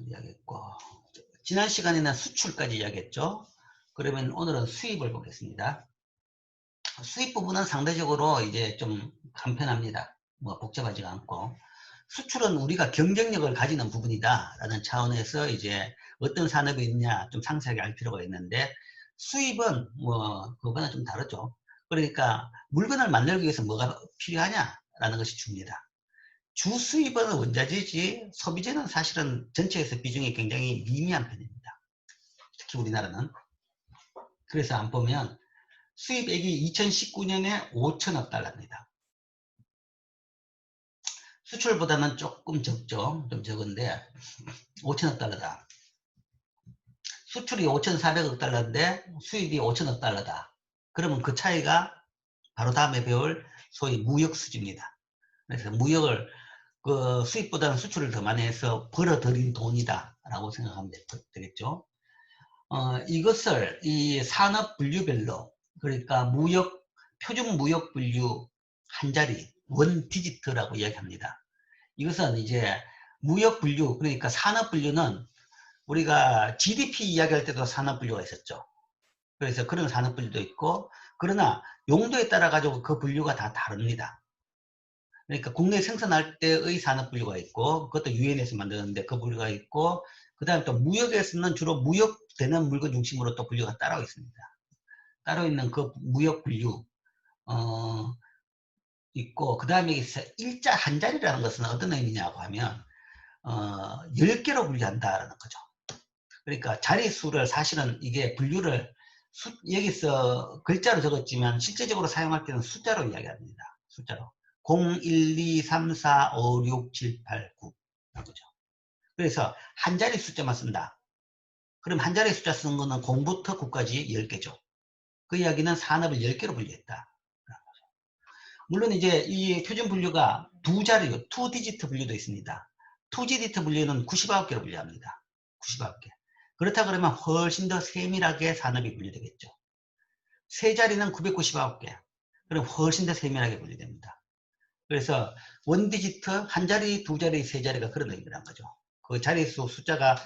이야기했고, 지난 시간에는 수출까지 이야기했죠. 그러면 오늘은 수입을 보겠습니다. 수입 부분은 상대적으로 이제 좀 간편합니다. 뭐 복잡하지가 않고, 수출은 우리가 경쟁력을 가지는 부분이다 라는 차원에서 이제 어떤 산업이 있냐 좀 상세하게 알 필요가 있는데, 수입은 뭐 그거는 좀 다르죠. 그러니까 물건을 만들기 위해서 뭐가 필요하냐 라는 것이 주입니다. 주 수입은 원자재지 소비재는 사실은 전체에서 비중이 굉장히 미미한 편입니다. 특히 우리나라는. 그래서 안 보면 수입액이 2019년에 5천억 달러입니다. 수출보다는 조금 적죠. 좀 적은데 5천억 달러다. 수출이 5,400억 달러인데 수입이 5천억 달러다. 그러면 그 차이가 바로 다음에 배울 소위 무역 수지입니다. 그래서 무역을 그 수입보다는 수출을 더 많이 해서 벌어들인 돈이다 라고 생각하면 되겠죠. 이것을 이 산업 분류별로, 그러니까 무역, 표준 무역 분류 한 자리, 원 디지트라고 이야기합니다. 이것은 이제 무역 분류, 그러니까 산업 분류는 우리가 GDP 이야기할 때도 산업 분류가 있었죠. 그래서 그런 산업 분류도 있고, 그러나 용도에 따라 가지고 그 분류가 다 다릅니다. 그러니까 국내 생산할 때의 산업 분류가 있고, 그것도 유엔에서 만드는데 그 분류가 있고, 그 다음에 또 무역에서는 주로 무역되는 물건 중심으로 또 분류가 따로 있습니다. 따로 있는 그 무역 분류, 있고, 그 다음에 일자 한 자리라는 것은 어떤 의미냐고 하면, 10개로 분류한다라는 거죠. 그러니까 자릿수를 사실은 이게 분류를 여기서 글자로 적었지만 실제적으로 사용할 때는 숫자로 이야기합니다. 숫자로. 0, 1, 2, 3, 4, 5, 6, 7, 8, 9. 거죠. 그래서 한 자리 숫자만 쓴다. 그럼 한 자리 숫자 쓰는 거는 0부터 9까지 10개죠. 그 이야기는 산업을 10개로 분류했다. 물론 이제 이 표준 분류가 두 자리로, 2디지트 분류도 있습니다. 2디지트 분류는 99개로 분류합니다. 99개. 그렇다 그러면 훨씬 더 세밀하게 산업이 분류되겠죠. 세 자리는 999개. 그럼 훨씬 더 세밀하게 분류됩니다. 그래서 원 디지트, 한 자리, 두 자리, 세 자리가 그런 의미란 거죠. 그 자릿수 숫자가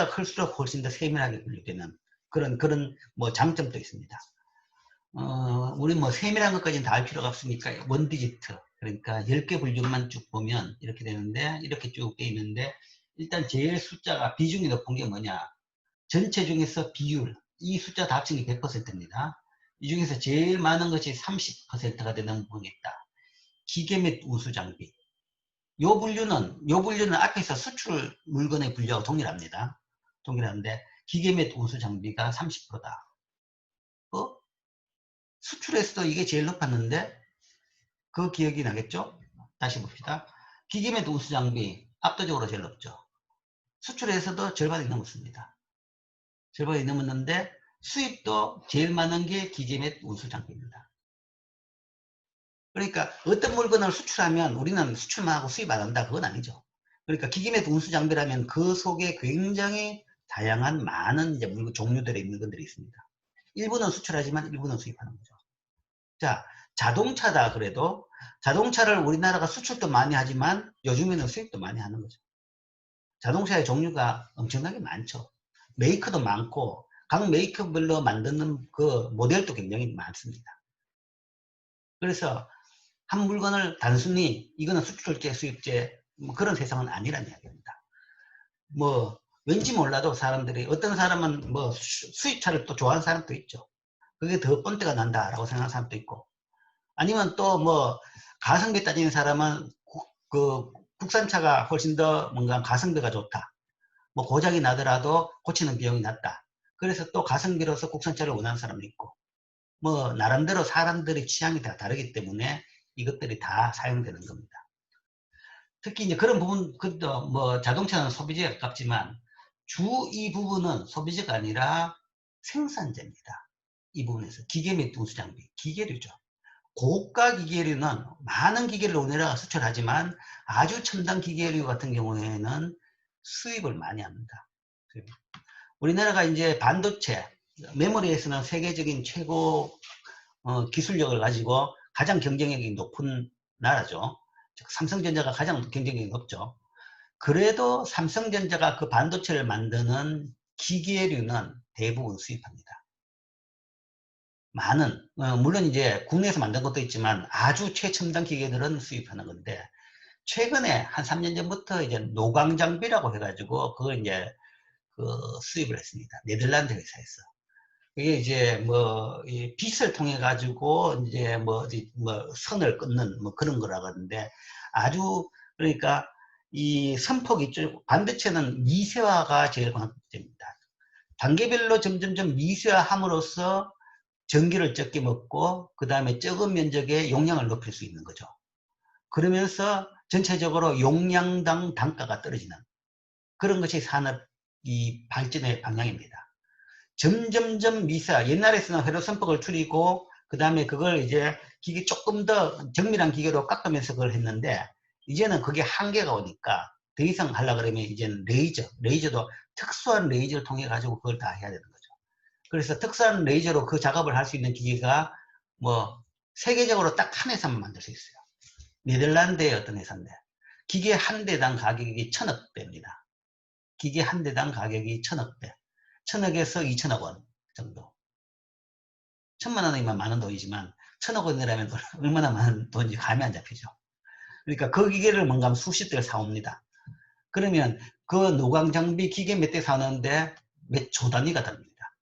클수록 훨씬 더 세밀하게 분류되는 그런 뭐 장점도 있습니다. 우리 뭐 세밀한 것까지는 다 알 필요가 없으니까 원 디지트, 그러니까 10개 분류만 쭉 보면 이렇게 되는데, 이렇게 쭉 돼 있는데, 일단 제일 숫자가 비중이 높은 게 뭐냐, 전체 중에서 비율, 이 숫자 다 합친 게 100%입니다. 이 중에서 제일 많은 것이 30%가 되는 부분이 있다. 기계 및 운수 장비. 요 분류는 앞에서 수출 물건의 분류하고 동일합니다. 동일한데, 기계 및 운수 장비가 30%다. 수출에서도 이게 제일 높았는데, 그 기억이 나겠죠? 다시 봅시다. 기계 및 운수 장비, 압도적으로 제일 높죠. 수출에서도 절반이 넘었습니다. 절반이 넘었는데, 수입도 제일 많은 게 기계 및 운수 장비입니다. 그러니까 어떤 물건을 수출하면 우리는 수출만 하고 수입 안 한다, 그건 아니죠. 그러니까 기계 및 운수 장비라면 그 속에 굉장히 다양한 많은 이제 물건 종류들의 물건들이 있습니다. 일부는 수출하지만 일부는 수입하는 거죠. 자, 자동차다 그래도 자동차를 우리나라가 수출도 많이 하지만 요즘에는 수입도 많이 하는 거죠. 자동차의 종류가 엄청나게 많죠. 메이커도 많고 각 메이커별로 만드는 그 모델도 굉장히 많습니다. 그래서 한 물건을 단순히 이거는 수출제, 수입제 뭐 그런 세상은 아니란 이야기입니다. 뭐 왠지 몰라도 사람들이, 어떤 사람은 뭐 수입차를 또 좋아하는 사람도 있죠. 그게 더 본때가 난다라고 생각하는 사람도 있고, 아니면 또 뭐 가성비 따지는 사람은 그 국산차가 훨씬 더 뭔가 가성비가 좋다. 뭐 고장이 나더라도 고치는 비용이 낮다. 그래서 또 가성비로서 국산차를 원하는 사람도 있고, 뭐 나름대로 사람들의 취향이 다 다르기 때문에 이것들이 다 사용되는 겁니다. 특히 이제 그런 부분, 그것도 뭐 자동차는 소비재에 가깝지만 주 이 부분은 소비재가 아니라 생산재입니다. 이 부분에서 기계 및 운수 장비, 기계류죠. 고가 기계류는 많은 기계를 우리나라가 수출하지만 아주 첨단 기계류 같은 경우에는 수입을 많이 합니다. 우리나라가 이제 반도체, 메모리에서는 세계적인 최고 기술력을 가지고 가장 경쟁력이 높은 나라죠. 즉 삼성전자가 가장 경쟁력이 높죠. 그래도 삼성전자가 그 반도체를 만드는 기계류는 대부분 수입합니다. 많은, 물론 이제 국내에서 만든 것도 있지만 아주 최첨단 기계들은 수입하는 건데, 최근에 한 3년 전부터 이제 노광 장비라고 해가지고 그걸 이제 그 수입을 했습니다. 네덜란드 회사에서. 이게 이제 뭐 이 빛을 통해 가지고 이제 뭐 선을 끊는 뭐 그런 거라고 하는데, 아주 그러니까 이 선폭이 좀, 반도체는 미세화가 제일 관건입니다. 단계별로 점점점 미세화함으로써 전기를 적게 먹고 그 다음에 적은 면적의 용량을 높일 수 있는 거죠. 그러면서 전체적으로 용량당 단가가 떨어지는 그런 것이 산업 이 발전의 방향입니다. 점점점 미세화, 옛날에서는 회로 선폭을 줄이고 그 다음에 그걸 이제 기계 조금 더 정밀한 기계로 깎으면서 그걸 했는데, 이제는 그게 한계가 오니까 더 이상 하려고 그러면 이제는 레이저도 특수한 레이저를 통해 가지고 그걸 다 해야 되는 거죠. 그래서 특수한 레이저로 그 작업을 할 수 있는 기계가 뭐 세계적으로 딱 한 회사만 만들 수 있어요. 네덜란드의 어떤 회사인데, 기계 한 대당 가격이 1000억대입니다. 기계 한 대당 가격이 1000억대. 1000억에서 2000억 원 정도. 1000만 원이면 많은 돈이지만 1000억 원이라면 얼마나 많은 돈인지 감이 안 잡히죠. 그러니까 그 기계를 뭔가 하면 수십 대를 사옵니다. 그러면 그 노광 장비 기계 몇 대 사는데 몇 조 단위가 됩니다.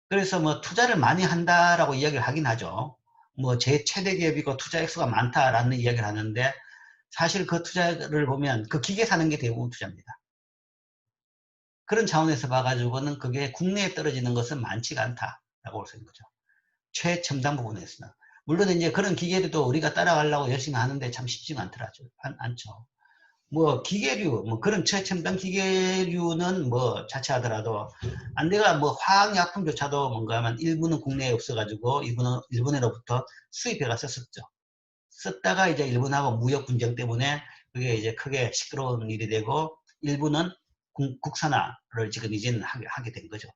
그래서 뭐 투자를 많이 한다라고 이야기를 하긴 하죠. 뭐 제 최대 기업이고 투자 액수가 많다라는 이야기를 하는데, 사실 그 투자를 보면 그 기계 사는 게 대부분 투자입니다. 그런 차원에서 봐가지고는 그게 국내에 떨어지는 것은 많지가 않다라고 볼 수 있는 거죠. 최첨단 부분에서는. 물론 이제 그런 기계도 우리가 따라가려고 열심히 하는데 참 쉽지가 않죠. 뭐 기계류, 뭐 그런 최첨단 기계류는 뭐 자체하더라도, 내가 뭐 화학약품조차도 뭔가 하면 일부는 국내에 없어가지고 일본으로부터 수입해가 썼었죠. 썼다가 이제 일본하고 무역 분쟁 때문에 그게 이제 크게 시끄러운 일이 되고, 일부는 국산화를 지금 이제는 하게 된 거죠.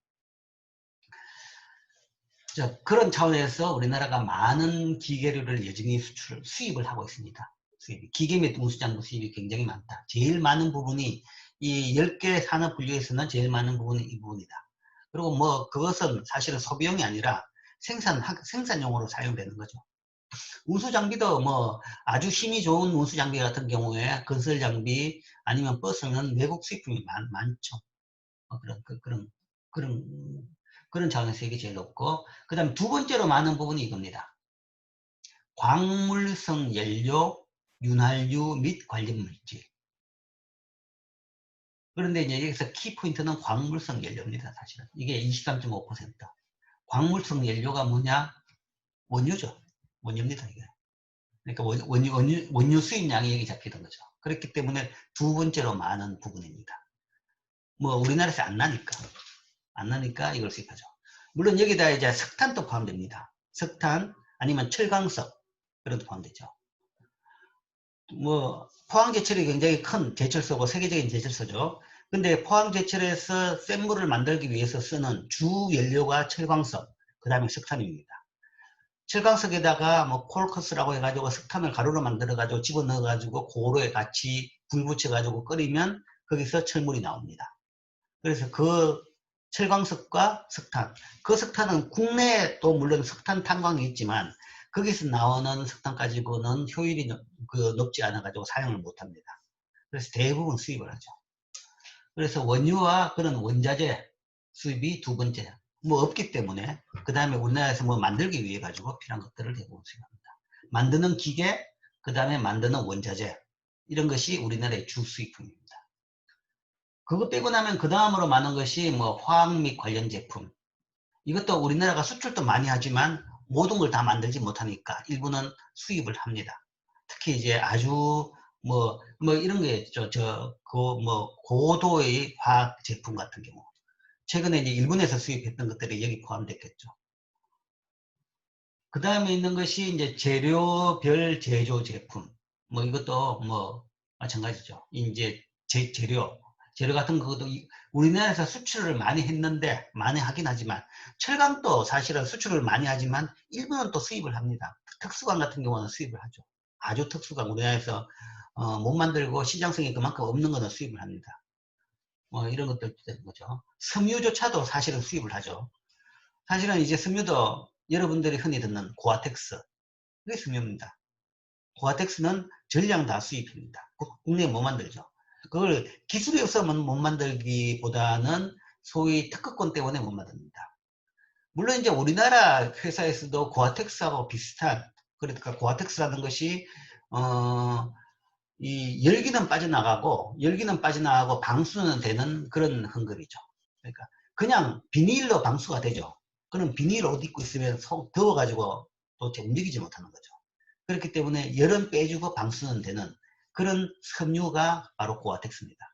자, 그런 차원에서 우리나라가 많은 기계류를 여전히 수입을 하고 있습니다. 기계 및 운수장부 수입이 굉장히 많다. 제일 많은 부분이 이 10개 산업 분류에서는 제일 많은 부분이 이 부분이다. 그리고 뭐 그것은 사실은 소비용이 아니라 생산용으로 사용되는 거죠. 운수장비도 뭐 아주 힘이 좋은 운수장비 같은 경우에 건설장비 아니면 버스는 외국 수입품이 많죠. 그런 그런 차원에서 이게 제일 높고, 그 다음 두 번째로 많은 부분이 이겁니다. 광물성 연료, 윤활유 및 관련 물질. 그런데 이제 여기서 키포인트는 광물성 연료입니다. 사실은 이게 23.5%. 광물성 연료가 뭐냐? 원유죠. 원유입니다. 이게. 그러니까 원유 수입량이 여기 잡히는 거죠. 그렇기 때문에 두 번째로 많은 부분입니다. 뭐 우리나라에서 안 나니까 이걸 수입하죠. 물론 여기다 이제 석탄도 포함됩니다. 석탄 아니면 철광석, 그런 것도 포함되죠. 뭐 포항제철이 굉장히 큰 제철소고 세계적인 제철소죠. 근데 포항제철에서 센 물을 만들기 위해서 쓰는 주 연료가 철광석, 그 다음에 석탄입니다. 철광석에다가 뭐 콜커스라고 해가지고 석탄을 가루로 만들어가지고 집어넣어가지고 고로에 같이 불 붙여가지고 끓이면 거기서 철물이 나옵니다. 그래서 그 철광석과 석탄, 그 석탄은 국내에 또 물론 석탄 탄광이 있지만 거기서 나오는 석탄 가지고는 효율이 높지 않아 가지고 사용을 못 합니다. 그래서 대부분 수입을 하죠. 그래서 원유와 그런 원자재 수입이 두 번째, 뭐 없기 때문에, 그 다음에 우리나라에서 뭐 만들기 위해 가지고 필요한 것들을 대부분 수입합니다. 만드는 기계, 그 다음에 만드는 원자재, 이런 것이 우리나라의 주 수입품입니다. 그거 빼고 나면 그 다음으로 많은 것이 뭐 화학 및 관련 제품. 이것도 우리나라가 수출도 많이 하지만 모든 걸 다 만들지 못하니까 일부는 수입을 합니다. 특히 이제 아주 뭐 이런 게 있죠. 뭐 고도의 화학 제품 같은 경우. 최근에 이제 일본에서 수입했던 것들이 여기 포함됐겠죠. 그 다음에 있는 것이 이제 재료별 제조 제품. 뭐 이것도 뭐 마찬가지죠. 이제 재료 같은 것도 우리나라에서 수출을 많이 했는데, 많이 하긴 하지만, 철강도 사실은 수출을 많이 하지만 일부는 또 수입을 합니다. 특수광 같은 경우는 수입을 하죠. 아주 특수가 우리나라에서 못 만들고 시장성이 그만큼 없는 거는 수입을 합니다. 이런 것들 되는 거죠. 섬유조차도 사실은 수입을 하죠. 사실은 이제 섬유도 여러분들이 흔히 듣는 고아텍스, 그게 섬유입니다. 고아텍스는 전량 다 수입입니다. 국내에 못 만들죠. 그걸 기술이 없으면 못 만들기보다는 소위 특허권 때문에 못 만듭니다. 물론 이제 우리나라 회사에서도 고아텍스하고 비슷한, 그러니까 고아텍스라는 것이 이 열기는 빠져나가고 방수는 되는 그런 헝겊이죠. 그러니까 그냥 비닐로 방수가 되죠. 그럼 비닐 옷 입고 있으면 속 더워가지고 도대체 움직이지 못하는 거죠. 그렇기 때문에 열은 빼주고 방수는 되는 그런 섬유가 바로 고아텍스입니다.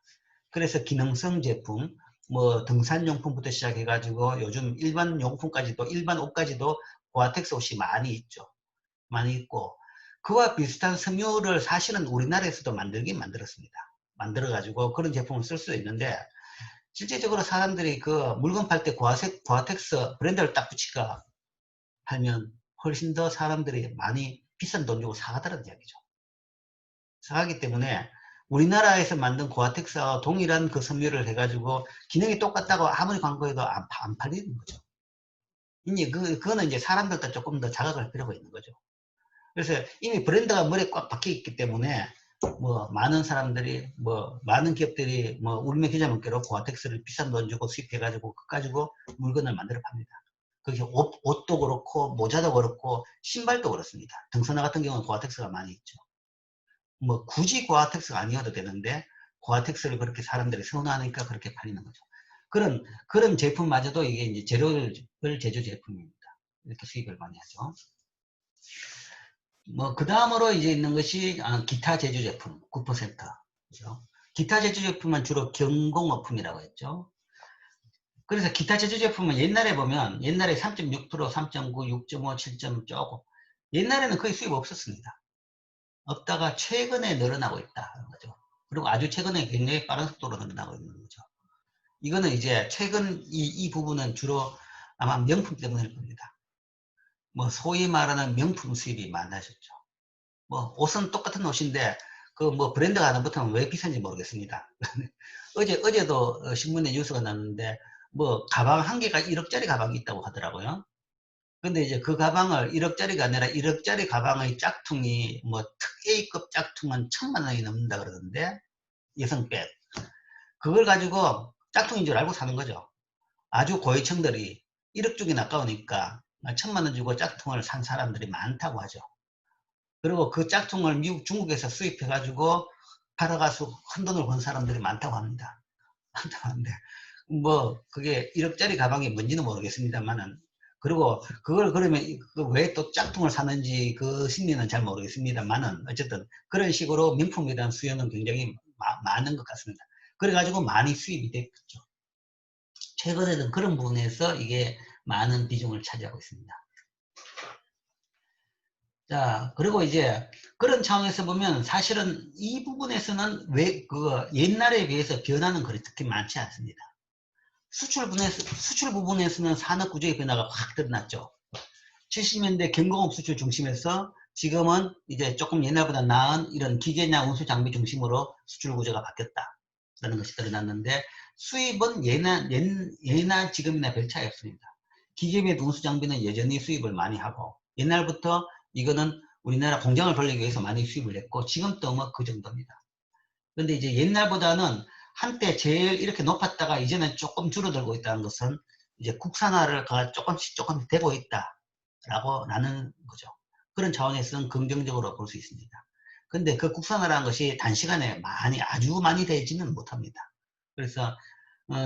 그래서 기능성 제품, 뭐 등산용품부터 시작해가지고 요즘 일반 용품까지도, 일반 옷까지도 고아텍스 옷이 많이 있죠. 많이 있고, 그와 비슷한 섬유를 사실은 우리나라에서도 만들긴 만들었습니다. 만들어가지고 그런 제품을 쓸 수 있는데, 실제적으로 사람들이 그 물건 팔 때 고아텍스 브랜드를 딱 붙이가 하면 훨씬 더 사람들이 많이 비싼 돈 주고 사가더라는 이야기죠. 사가기 때문에 우리나라에서 만든 고아텍스와 동일한 그 섬유를 해가지고 기능이 똑같다고 아무리 광고해도 안 팔리는 거죠. 이제 그거는 이제 사람들도 조금 더 자각할 필요가 있는 거죠. 그래서 이미 브랜드가 머리에 꽉 박혀 있기 때문에 뭐 많은 사람들이 뭐 많은 기업들이 뭐 울며 겨자 먹기로 고아텍스를 비싼 돈 주고 수입해가지고 그거 가지고 물건을 만들어 팝니다. 그게 옷도 그렇고 모자도 그렇고 신발도 그렇습니다. 등산화 같은 경우는 고아텍스가 많이 있죠. 뭐 굳이 고아텍스가 아니어도 되는데 고아텍스를 그렇게 사람들이 선호하니까 그렇게 팔리는 거죠. 그런 제품마저도 이게 이제 재료를 제조 제품입니다. 이렇게 수입을 많이 하죠. 뭐 그 다음으로 이제 있는 것이 기타 제조 제품 9%. 그죠? 기타 제조 제품은 주로 경공업품이라고 했죠. 그래서 기타 제조 제품은 옛날에 보면 옛날에 3.6%, 3.9, 6.5, 7. 조금 옛날에는 거의 수입 없었습니다. 없다가 최근에 늘어나고 있다는 거죠. 그리고 아주 최근에 굉장히 빠른 속도로 늘어나고 있는 거죠. 이거는 이제 최근 이 부분은 주로 아마 명품 때문일 겁니다. 뭐 소위 말하는 명품 수입이 많아졌죠. 뭐 옷은 똑같은 옷인데 그 뭐 브랜드가 하나 붙으면 왜 비싼지 모르겠습니다. 어제도 신문에 뉴스가 났는데 뭐 가방 한 개가 1억짜리 가방이 있다고 하더라고요. 근데 이제 그 가방을 1억짜리가 아니라 1억짜리 가방의 짝퉁이 뭐 특 A급 짝퉁은 1000만 원이 넘는다 그러던데, 여성백 그걸 가지고 짝퉁인 줄 알고 사는 거죠. 아주 고위층들이 1억 주긴 아까우니까 1000만 원 주고 짝퉁을 산 사람들이 많다고 하죠. 그리고 그 짝퉁을 미국, 중국에서 수입해 가지고 팔아가지고 큰 돈을 번 사람들이 많다고 합니다. 많다고 하는데 뭐 그게 1억짜리 가방이 뭔지는 모르겠습니다만은, 그리고 그걸 그러면 왜 또 짝퉁을 사는지 그 심리는 잘 모르겠습니다만은, 어쨌든 그런 식으로 명품에 대한 수요는 굉장히 많은 것 같습니다. 그래가지고 많이 수입이 됐죠. 최근에는 그런 부분에서 이게 많은 비중을 차지하고 있습니다. 자, 그리고 이제 그런 차원에서 보면 사실은 이 부분에서는 왜 옛날에 비해서 변화는 그렇게 많지 않습니다. 수출 부분에서는 산업 구조의 변화가 확 드러났죠. 70년대 경공업 수출 중심에서 지금은 이제 조금 옛날보다 나은 이런 기계냐 운수 장비 중심으로 수출 구조가 바뀌었다라는 것이 드러났는데, 수입은 예나 지금이나 별 차이 없습니다. 기계 및 운수 장비는 여전히 수입을 많이 하고, 옛날부터 이거는 우리나라 공장을 벌리기 위해서 많이 수입을 했고, 지금도 뭐 그 정도입니다. 그런데 이제 옛날보다는 한때 제일 이렇게 높았다가 이제는 조금 줄어들고 있다는 것은 이제 국산화를 조금씩 되고 있다라는 거죠. 그런 차원에서는 긍정적으로 볼 수 있습니다. 근데 그 국산화라는 것이 단시간에 아주 많이 되지는 못합니다. 그래서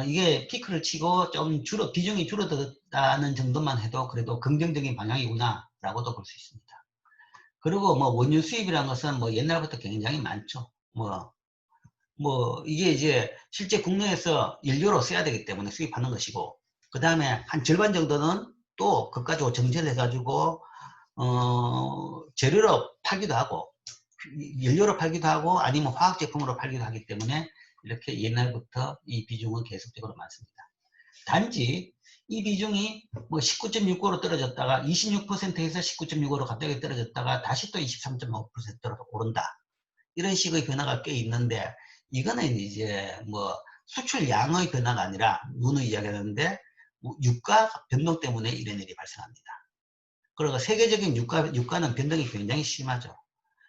이게 피크를 치고 좀 비중이 줄어들었다는 정도만 해도 그래도 긍정적인 방향이구나 라고도 볼 수 있습니다. 그리고 뭐 원유 수입이라는 것은 뭐 옛날부터 굉장히 많죠. 이게 이제 실제 국내에서 연료로 써야 되기 때문에 수입하는 것이고, 그 다음에 한 절반 정도는 또 그것 가지고 정제를 해가지고 재료로 팔기도 하고, 연료로 팔기도 하고, 아니면 화학 제품으로 팔기도 하기 때문에 이렇게 옛날부터 이 비중은 계속적으로 많습니다. 단지 이 비중이 뭐 19.65로 떨어졌다가 26%에서 19.65로 갑자기 떨어졌다가 다시 또 23.5%로 오른다. 이런 식의 변화가 꽤 있는데 이거는 이제 뭐 수출량의 변화가 아니라 누누이 이야기하는데 유가 변동 때문에 이런 일이 발생합니다. 그리고 세계적인 유가는 변동이 굉장히 심하죠.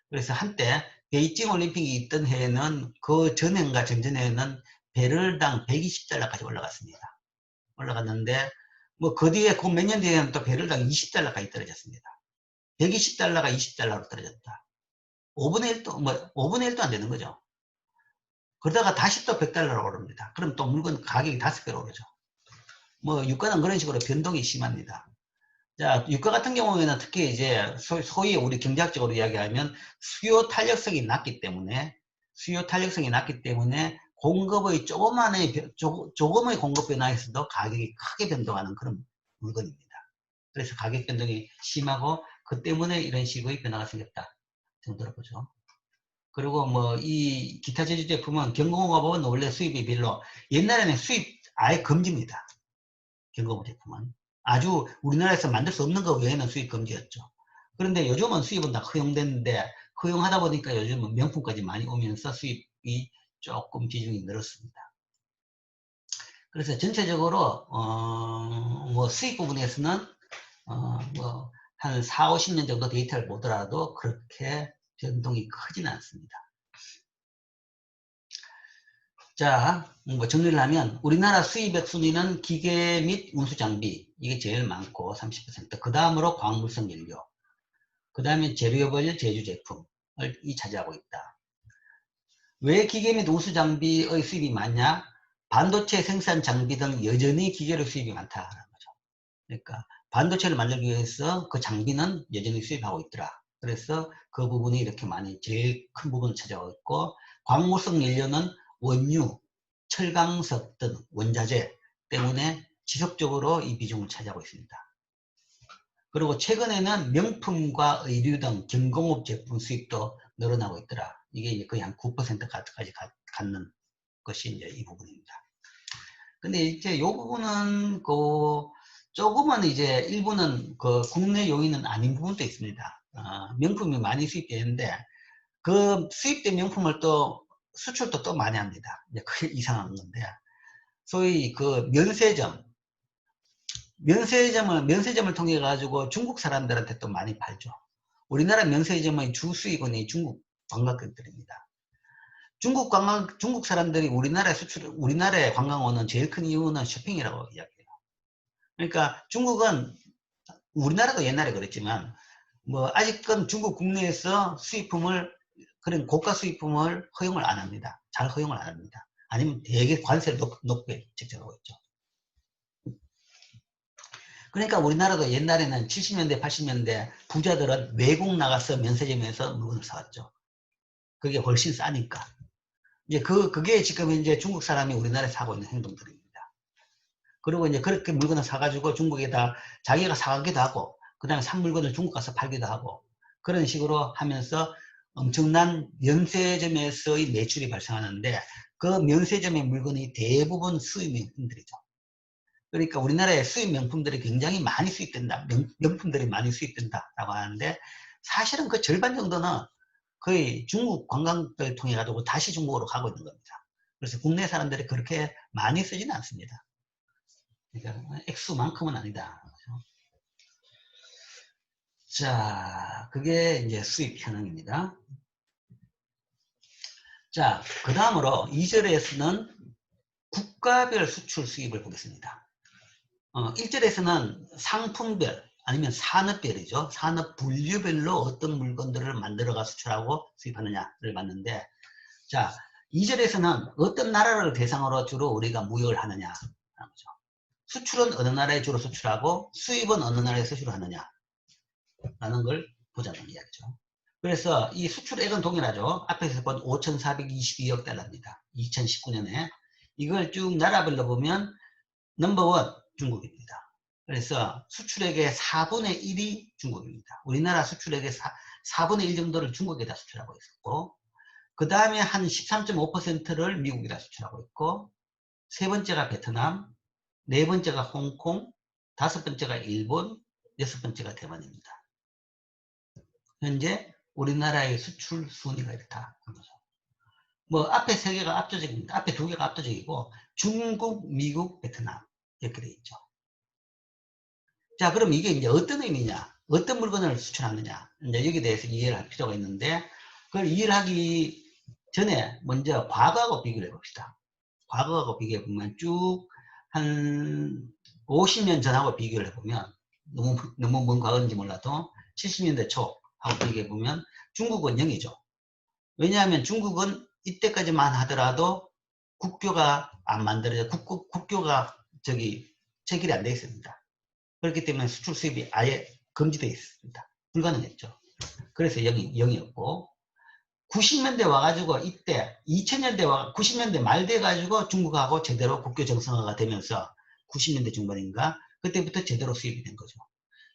그래서 한때 베이징 올림픽이 있던 해에는 그 전해인가 전전해에는 배럴당 120달러까지 올라갔습니다. 올라갔는데 뭐 그 뒤에 그 몇 년 뒤에는 또 배럴당 20달러까지 떨어졌습니다. 120달러가 20달러로 떨어졌다. 5분의 1도 뭐 5분의 1도 안 되는 거죠. 그러다가 다시 또 100달러로 오릅니다. 그럼 또 물건 가격이 5배로 오르죠. 뭐 유가는 그런 식으로 변동이 심합니다. 자, 유가 같은 경우에는 특히 이제 소위 우리 경제학적으로 이야기하면 수요 탄력성이 낮기 때문에 공급의 조금의 공급 변화에서도 가격이 크게 변동하는 그런 물건입니다. 그래서 가격 변동이 심하고 그 때문에 이런 식의 변화가 생겼다 정도로 보죠. 그리고 뭐 이 기타 제조 제품은 경공업은 원래 수입이 별로 옛날에는 수입 아예 금지입니다. 경공업 제품은 아주 우리나라에서 만들 수 없는 것 외에는 수입 금지였죠. 그런데 요즘은 수입은 다 허용됐는데 허용하다 보니까 요즘은 명품까지 많이 오면서 수입이 조금 비중이 늘었습니다. 그래서 전체적으로 뭐 수입 부분에서는 뭐 한 4, 50년 정도 데이터를 보더라도 그렇게 변동이 크지는 않습니다. 자, 뭐 정리를 하면 우리나라 수입액 순위는 기계 및 운수장비 이게 제일 많고 30%, 그 다음으로 광물성 연료, 그 다음에 재료별 제조제품을 차지하고 있다. 왜 기계 및 운수장비의 수입이 많냐? 반도체 생산 장비 등 여전히 기계로 수입이 많다는 거죠. 그러니까 반도체를 만들기 위해서 그 장비는 여전히 수입하고 있더라. 그래서 그 부분이 이렇게 많이 제일 큰 부분을 차지하고 있고, 광물성 연료는 원유, 철강석 등 원자재 때문에 지속적으로 이 비중을 차지하고 있습니다. 그리고 최근에는 명품과 의류 등 경공업 제품 수입도 늘어나고 있더라. 이게 이제 거의 한 9%까지 갖는 것이 이제 이 부분입니다. 근데 이제 이 부분은 조금은 이제 일부는 국내 요인은 아닌 부분도 있습니다. 명품이 많이 수입되는데 그 수입된 명품을 또 수출도 또 많이 합니다. 이제 그게 이상한 건데, 소위 면세점을 통해 가지고 중국 사람들한테 또 많이 팔죠. 우리나라 면세점의 주 수입원이 중국 관광객들입니다. 중국 사람들이 우리나라에 관광 오는 제일 큰 이유는 쇼핑이라고 이야기해요. 그러니까 중국은 우리나라도 옛날에 그랬지만 뭐 아직은 중국 국내에서 그런 고가 수입품을 허용을 안 합니다. 잘 허용을 안 합니다. 아니면 되게 관세를 높게 책정하고 있죠. 그러니까 우리나라도 옛날에는 70년대, 80년대 부자들은 외국 나가서 면세점에서 물건을 사왔죠. 그게 훨씬 싸니까. 이제 그게 지금 이제 중국 사람이 우리나라에 사고 있는 행동들입니다. 그리고 이제 그렇게 물건을 사가지고 중국에다 자기가 사가기도 하고, 그 다음에 산 물건을 중국 가서 팔기도 하고, 그런 식으로 하면서 엄청난 면세점에서의 매출이 발생하는데, 그 면세점의 물건이 대부분 수입 명품들이죠. 그러니까 우리나라의 수입 명품들이 굉장히 많이 수입된다. 명품들이 많이 수입된다라고 하는데, 사실은 그 절반 정도는 거의 중국 관광을 통해 가지고 다시 중국으로 가고 있는 겁니다. 그래서 국내 사람들이 그렇게 많이 쓰지는 않습니다. 그러니까 액수만큼은 아니다. 자, 그게 이제 수입 현황입니다. 자, 그 다음으로 2절에서는 국가별 수출 수입을 보겠습니다. 1절에서는 상품별 아니면 산업별이죠. 산업 분류별로 어떤 물건들을 만들어가 수출하고 수입하느냐를 봤는데, 자, 2절에서는 어떤 나라를 대상으로 주로 우리가 무역을 하느냐라는 거죠. 수출은 어느 나라에 주로 수출하고 수입은 어느 나라에 수출하느냐라는 걸 보자는 이야기죠. 그래서 이 수출액은 동일하죠. 앞에서 본 5,422억 달러입니다. 2019년에. 이걸 쭉 나라별로 보면 넘버원 중국입니다. 그래서 수출액의 4분의 1이 중국입니다. 우리나라 수출액의 4분의 1 정도를 중국에다 수출하고 있었고, 그 다음에 한 13.5%를 미국에다 수출하고 있고, 세 번째가 베트남, 네 번째가 홍콩, 다섯 번째가 일본, 여섯 번째가 대만입니다. 현재 우리나라의 수출 순위가 이렇다. 뭐 앞에 세 개가 압도적입니다. 앞에 두 개가 압도적이고 중국, 미국, 베트남 이렇게 되어 있죠. 자, 그럼 이게 이제 어떤 의미냐? 어떤 물건을 수출하느냐? 이제 여기에 대해서 이해를 할 필요가 있는데, 그걸 이해를 하기 전에 먼저 과거하고 비교를 해봅시다. 과거하고 비교해 보면 쭉 한 50년 전하고 비교를 해보면 너무 먼 과거인지 몰라도 70년대 초하고 비교해 보면 중국은 0이죠. 왜냐하면 중국은 이때까지만 하더라도 국교가 안 만들어져, 국교가 체결이 안 되어 있습니다. 그렇기 때문에 수출 수입이 아예 금지되어 있습니다. 불가능했죠. 그래서 0이었고, 90년대 와가지고 이때 2000년대 90년대 말 돼가지고 중국하고 제대로 국교 정상화가 되면서 90년대 중반인가 그때부터 제대로 수입이 된 거죠.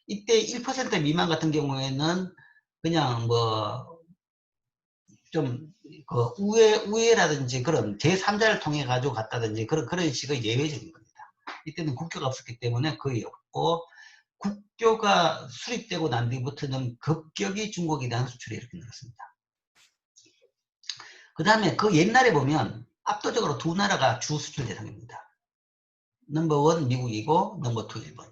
이때 1% 미만 같은 경우에는 그냥 뭐 좀 그 우회라든지 그런 제3자를 통해 가지고 갔다든지 그런 식의 예외적인 겁니다. 이때는 국교가 없었기 때문에 거의 없고, 국교가 수립되고 난 뒤부터는 급격히 중국에 대한 수출이 이렇게 늘었습니다. 그 다음에 그 옛날에 보면 압도적으로 두 나라가 주 수출 대상입니다. 넘버 원 미국이고 넘버 투 일본.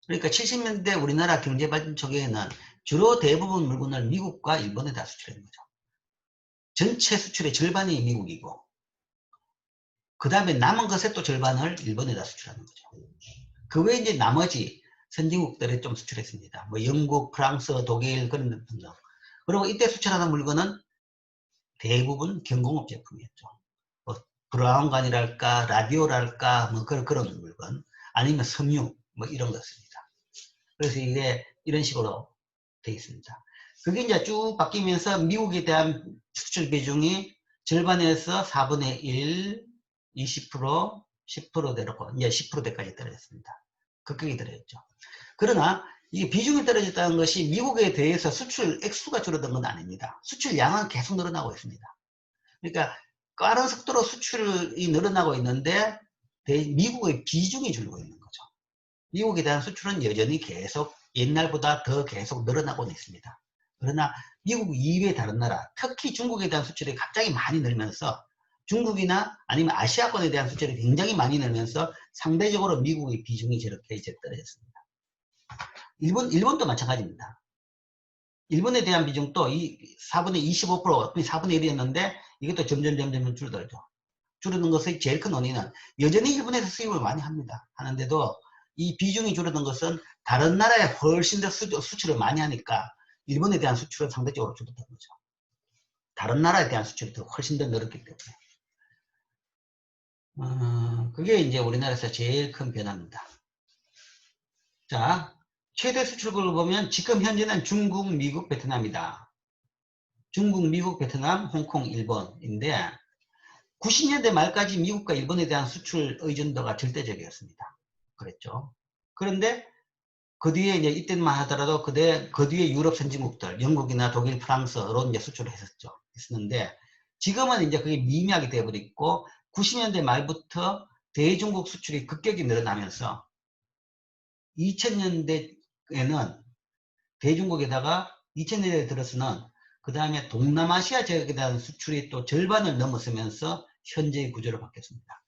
그러니까 70년대 우리나라 경제 발전 초기에는 주로 대부분 물건을 미국과 일본에다 수출하는 거죠. 전체 수출의 절반이 미국이고, 그 다음에 남은 것의 또 절반을 일본에다 수출하는 거죠. 그 외에 이제 나머지 선진국들에 좀 수출했습니다. 뭐 영국, 프랑스, 독일 그런 등등. 그리고 이때 수출하는 물건은 대부분 경공업 제품이었죠. 뭐 브라운관이랄까 라디오랄까 뭐 그런 물건, 아니면 섬유 뭐 이런 것입니다. 그래서 이게 이런 식으로 되어 있습니다. 그게 이제 쭉 바뀌면서 미국에 대한 수출 비중이 절반에서 4분의 1, 20%, 10%대로 이제 10%대까지 떨어졌습니다. 급격히 떨어졌죠. 그러나 이게 비중이 떨어졌다는 것이 미국에 대해서 수출 액수가 줄어든 건 아닙니다. 수출 양은 계속 늘어나고 있습니다. 그러니까 빠른 속도로 수출이 늘어나고 있는데 미국의 비중이 줄고 있는 거죠. 미국에 대한 수출은 여전히 계속 옛날보다 더 계속 늘어나고 있습니다. 그러나 미국 이외의 다른 나라, 특히 중국에 대한 수출이 갑자기 많이 늘면서 중국이나 아니면 아시아권에 대한 수출이 굉장히 많이 늘면서 상대적으로 미국의 비중이 저렇게 이제 떨어졌습니다. 일본도 마찬가지입니다. 일본에 대한 비중도 4분의 25%, 4분의 1이었는데 이것도 점점 줄어들죠. 줄어든 것의 제일 큰 원인은 여전히 일본에서 수입을 많이 합니다. 하는데도 이 비중이 줄어든 것은 다른 나라에 훨씬 더 수출을 많이 하니까 일본에 대한 수출은 상대적으로 줄어든 거죠. 다른 나라에 대한 수출이 훨씬 더 늘었기 때문에. 그게 이제 우리나라에서 제일 큰 변화입니다. 자, 최대 수출국을 보면 지금 현재는 중국, 미국, 베트남이다. 중국, 미국, 베트남, 홍콩, 일본인데 90년대 말까지 미국과 일본에 대한 수출 의존도가 절대적이었습니다. 그랬죠. 그런데 그 뒤에 이제 이때만 하더라도 그 뒤에 유럽 선진국들, 영국이나 독일, 프랑스로 이제 수출을 했었는데 지금은 이제 그게 미미하게 되어버렸고 90년대 말부터 대중국 수출이 급격히 늘어나면서 2000년대에는 대중국에다가 2000년대에 들어서는 그 다음에 동남아시아 지역에 대한 수출이 또 절반을 넘어서면서 현재의 구조로 바뀌었습니다.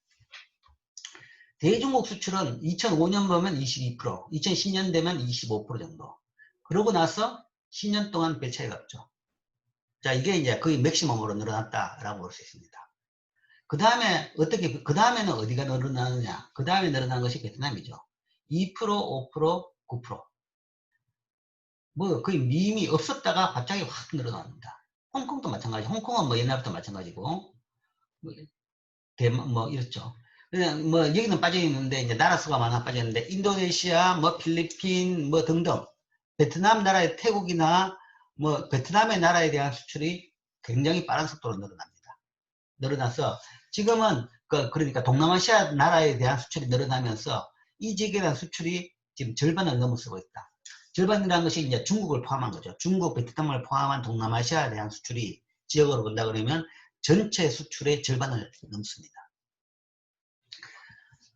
대중국 수출은 2005년 보면 22%, 2010년 되면 25% 정도. 그러고 나서 10년 동안 별 차이가 없죠. 자, 이게 이제 거의 맥시멈으로 늘어났다라고 볼 수 있습니다. 그 다음에는 어디가 늘어나느냐? 그 다음에 늘어난 것이 베트남이죠. 2%, 5%, 9%. 뭐 거의 미미 없었다가 갑자기 확 늘어납니다. 홍콩도 마찬가지. 홍콩은 뭐 옛날부터 마찬가지고 뭐 대만 뭐 이렇죠. 그냥 뭐 여기는 빠져 있는데 이제 나라 수가 많아 빠져 있는데 인도네시아, 뭐 필리핀 뭐 등등 베트남 나라의 태국이나 뭐 베트남의 나라에 대한 수출이 굉장히 빠른 속도로 늘어납니다. 늘어나서 지금은 그러니까 동남아시아 나라에 대한 수출이 늘어나면서 이 지역에 대한 수출이 지금 절반을 넘어서고 있다. 절반이라는 것이 이제 중국을 포함한 거죠. 중국, 베트남을 포함한 동남아시아에 대한 수출이 지역으로 본다 그러면 전체 수출의 절반을 넘습니다.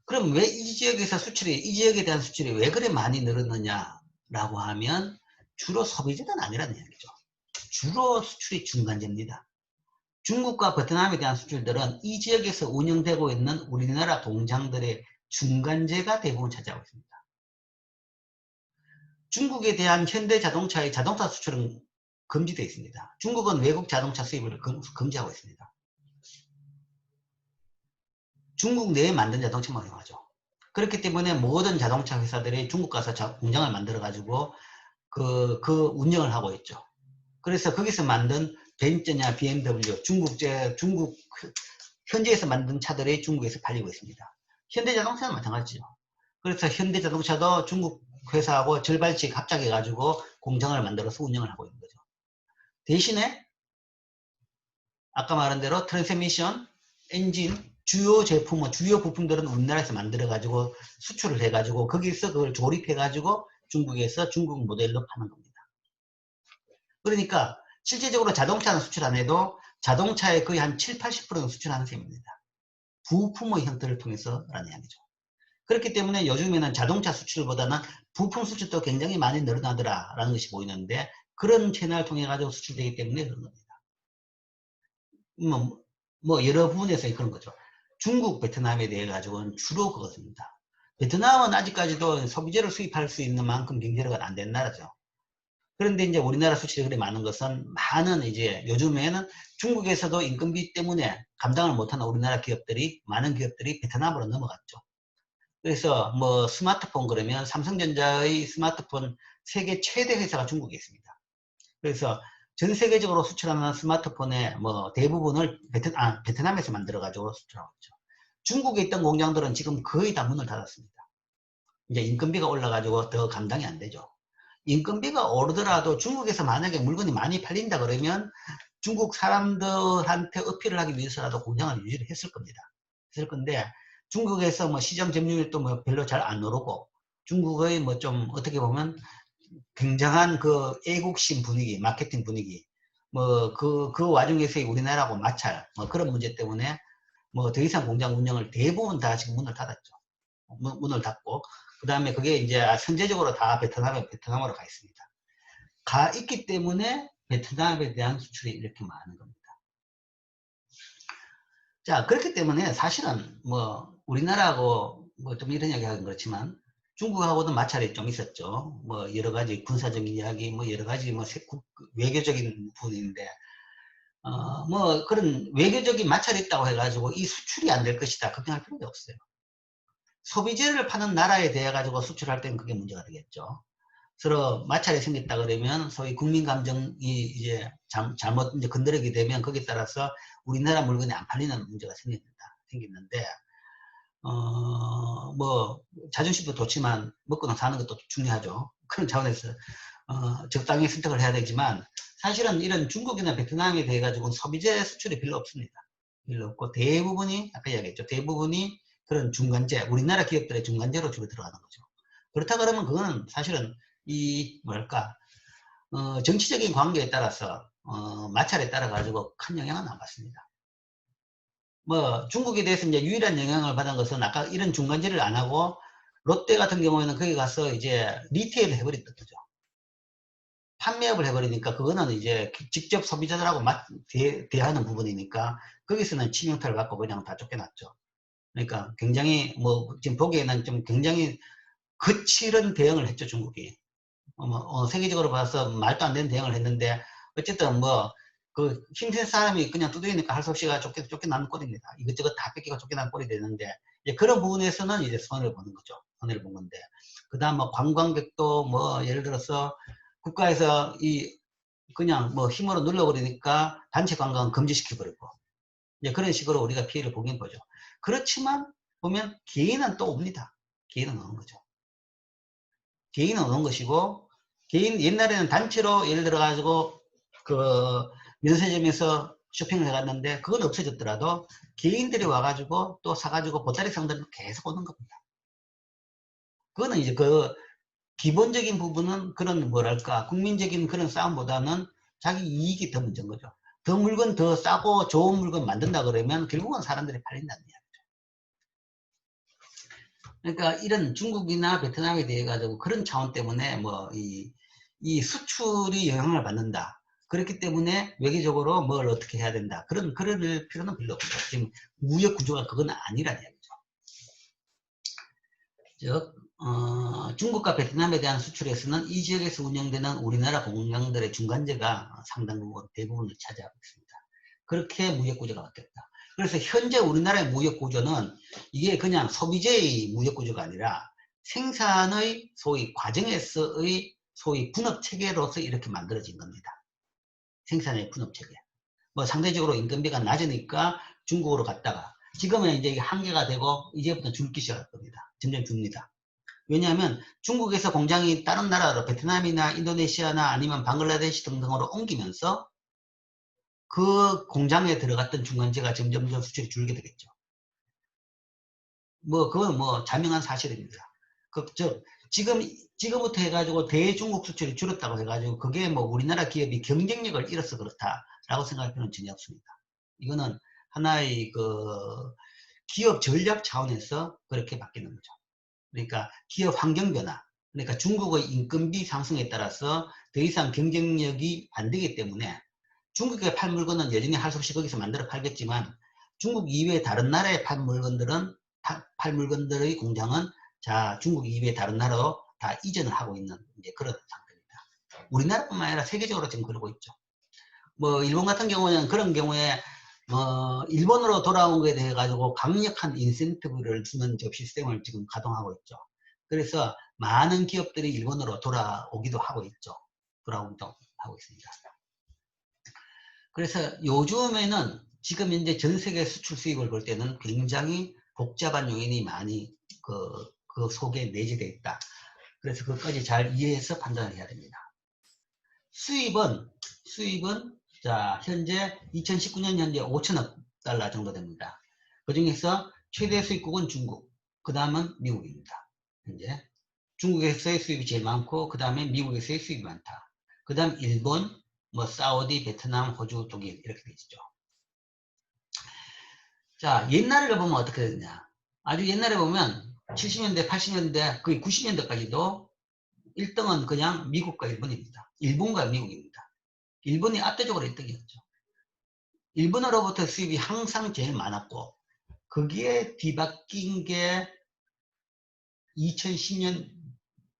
그럼 왜 이 지역에서 수출이, 이 지역에 대한 수출이 왜 그래 많이 늘었느냐라고 하면 주로 소비재는 아니라는 이야기죠. 주로 수출이 중간재입니다. 중국과 베트남에 대한 수출들은 이 지역에서 운영되고 있는 우리나라 공장들의 중간재가 대부분 차지하고 있습니다. 중국에 대한 현대자동차의 자동차 수출은 금지되어 있습니다. 중국은 외국 자동차 수입을 금지하고 있습니다. 중국 내에 만든 자동차만 이용하죠. 그렇기 때문에 모든 자동차 회사들이 중국 가서 공장을 만들어 가지고 그 운영을 하고 있죠. 그래서 거기서 만든 벤츠냐 BMW, 중국 현지에서 만든 차들이 중국에서 팔리고 있습니다. 현대자동차는 마찬가지죠. 그래서 현대자동차도 중국 회사하고 절반씩 합작해 가지고 공장을 만들어서 운영을 하고 있는 거죠. 대신에 아까 말한 대로 트랜스미션, 엔진, 주요 제품은, 주요 부품들은 우리나라에서 만들어 가지고 수출을 해 가지고 거기서 그걸 조립해 가지고 중국에서 중국 모델로 파는 겁니다. 그러니까 실제적으로 자동차는 수출 안 해도 자동차의 거의 한 7, 80%는 수출하는 셈입니다. 부품의 형태를 통해서라는 이야기죠. 그렇기 때문에 요즘에는 자동차 수출보다는 부품 수출도 굉장히 많이 늘어나더라라는 것이 보이는데, 그런 채널을 통해 가지고 수출되기 때문에 그런 겁니다. 여러 부분에서 그런 거죠. 중국, 베트남에 대해 가지고는 주로 그것입니다. 베트남은 아직까지도 소비재를 수입할 수 있는 만큼 경제력은 안 된 나라죠. 그런데 이제 우리나라 수출이 그리 많은 것은, 많은 이제 요즘에는 중국에서도 인건비 때문에 감당을 못하는 우리나라 기업들이, 많은 기업들이 베트남으로 넘어갔죠. 그래서 뭐 스마트폰 그러면 삼성전자의 스마트폰 세계 최대 회사가 중국에 있습니다. 그래서 전 세계적으로 수출하는 스마트폰의 뭐 대부분을 베트남에서 만들어 가지고 수출하고 있죠. 중국에 있던 공장들은 지금 거의 다 문을 닫았습니다. 이제 인건비가 올라가지고 더 감당이 안 되죠. 인건비가 오르더라도 중국에서 만약에 물건이 많이 팔린다 그러면 중국 사람들한테 어필을 하기 위해서라도 공장을 유지를 했을 겁니다. 했을 건데, 중국에서 뭐 시장 점유율도 뭐 별로 잘 안 오르고, 중국의 뭐 좀 어떻게 보면 굉장한 그 애국심 분위기, 마케팅 분위기, 뭐 그 와중에서의 우리나라하고 마찰, 뭐 그런 문제 때문에 뭐 더 이상 공장 운영을 대부분 다 지금 문을 닫았죠. 문을 닫고, 그 다음에 그게 이제 선제적으로 다 베트남으로 가 있습니다. 가 있기 때문에 베트남에 대한 수출이 이렇게 많은 겁니다. 자, 그렇기 때문에 사실은 뭐 우리나라하고 뭐 좀 이런 이야기 하긴 그렇지만 중국하고도 마찰이 좀 있었죠. 뭐 여러 가지 군사적인 이야기, 뭐 여러 가지 뭐 외교적인 부분인데, 뭐 그런 외교적인 마찰이 있다고 해가지고 이 수출이 안 될 것이다 걱정할 필요가 없어요. 소비재를 파는 나라에 대해 가지고 수출할 때는 그게 문제가 되겠죠. 서로 마찰이 생겼다 그러면 소위 국민 감정이 이제 잘못 이제 건드리게 되면 거기에 따라서 우리나라 물건이 안 팔리는 문제가 생기는데, 뭐 자존심도 좋지만 먹고 사는 것도 중요하죠. 그런 차원에서 적당히 선택을 해야 되지만, 사실은 이런 중국이나 베트남에 대해 가지고는 소비재 수출이 별로 없습니다. 별로 없고, 대부분이 아까 이야기했죠. 대부분이 그런 중간재, 우리나라 기업들의 중간재로 주로 들어가는 거죠. 그렇다 그러면 그거는 사실은 이 뭐랄까 정치적인 관계에 따라서 마찰에 따라 가지고 큰 영향은 안 받습니다. 뭐 중국에 대해서 이제 유일한 영향을 받은 것은 아까 이런 중간재를 안 하고 롯데 같은 경우에는 거기 가서 이제 리테일을 해버렸던 거죠. 판매업을 해버리니까 그거는 이제 직접 소비자들하고 대하는 부분이니까 거기서는 치명타를 받고 그냥 다 쫓겨났죠. 그러니까 굉장히 뭐 지금 보기에는 좀 굉장히 거칠은 대응을 했죠, 중국이. 세계적으로 봐서 말도 안 되는 대응을 했는데, 어쨌든 뭐 그 힘센 사람이 그냥 두드리니까 할 수 없이 쫓겨나는 꼴입니다. 이것저것 다 뺏기고 쫓겨나는 꼴이 되는데, 이제 그런 부분에서는 이제 손해를 보는 거죠. 손해를 본 건데, 그 다음 뭐 관광객도 뭐 예를 들어서 국가에서 그냥 뭐 힘으로 눌러버리니까 단체 관광은 금지시켜버리고, 이제 그런 식으로 우리가 피해를 보긴 보죠. 그렇지만 보면 개인은 또 옵니다. 개인은 오는 거죠. 개인은 오는 것이고, 개인 옛날에는 단체로 예를 들어 가지고 그 면세점에서 쇼핑을 해갔는데 그건 없어졌더라도 개인들이 와가지고 또 사가지고 보따리 상들로 계속 오는 겁니다. 그거는 이제 그 기본적인 부분은 그런 뭐랄까 국민적인 그런 싸움보다는 자기 이익이 더 문제인 거죠. 더 물건 더 싸고 좋은 물건 만든다 그러면 결국은 사람들이 팔린다는 이야기죠. 그러니까 이런 중국이나 베트남에 대해 가지고 그런 차원 때문에 뭐 이 수출이 영향을 받는다. 그렇기 때문에 외교적으로 뭘 어떻게 해야 된다. 그럴 필요는 별로 없다. 지금 무역 구조가 그건 아니라는 얘기죠. 즉, 중국과 베트남에 대한 수출에서는 이 지역에서 운영되는 우리나라 공장들의 중간재가 상당 부분, 대부분을 차지하고 있습니다. 그렇게 무역 구조가 바뀌었다. 그래서 현재 우리나라의 무역 구조는 이게 그냥 소비재의 무역 구조가 아니라 생산의 소위 과정에서의 소위 분업 체계로서 이렇게 만들어진 겁니다. 생산의 분업 체계. 뭐 상대적으로 임금비가 낮으니까 중국으로 갔다가 지금은 이제 이게 한계가 되고 이제부터 줄기 시작할 겁니다. 점점 줍니다. 왜냐하면 중국에서 공장이 다른 나라로 베트남이나 인도네시아나 아니면 방글라데시 등등으로 옮기면서 그 공장에 들어갔던 중간재가 점점 수출이 줄게 되겠죠. 뭐 그건 뭐 자명한 사실입니다. 즉 지금부터 해가지고 대중국 수출이 줄었다고 해가지고 그게 뭐 우리나라 기업이 경쟁력을 잃어서 그렇다라고 생각할 필요는 전혀 없습니다. 이거는 하나의 그 기업 전략 차원에서 그렇게 바뀌는 거죠. 그러니까 기업 환경 변화, 그러니까 중국의 인건비 상승에 따라서 더 이상 경쟁력이 안 되기 때문에 중국에 팔 물건은 여전히 할 수 없이 거기서 만들어 팔겠지만 중국 이외의 다른 나라에 팔 물건들의 공장은 자 중국 이외의 다른 나라로 다 이전을 하고 있는 이제 그런 상태입니다. 우리나라뿐만 아니라 세계적으로 지금 그러고 있죠. 뭐 일본 같은 경우는 그런 경우에 일본으로 돌아온 것에 대해 가지고 강력한 인센티브를 주는 저 시스템을 지금 가동하고 있죠. 그래서 많은 기업들이 일본으로 돌아오기도 하고 있죠. 돌아오기도 하고 있습니다. 그래서 요즘에는 지금 현재 전 세계 수출 수입을 볼 때는 굉장히 복잡한 요인이 많이 그 속에 내재되어 있다. 그래서 그것까지 잘 이해해서 판단을 해야 됩니다. 수입은 자 현재 2019년 현재 5천억 달러 정도 됩니다. 그 중에서 최대 수입국은 중국, 그 다음은 미국입니다. 현재 중국에서의 수입이 제일 많고 그 다음에 미국에서의 수입이 많다. 그 다음 일본, 뭐 사우디, 베트남, 호주, 독일 이렇게 되죠. 자 옛날을 보면 어떻게 되느냐. 아주 옛날에 보면 70년대, 80년대, 거의 90년대까지도 1등은 그냥 미국과 일본입니다. 일본과 미국입니다. 일본이 압도적으로 1등이었죠. 일본으로부터 수입이 항상 제일 많았고 거기에 뒤바뀐 게 2010년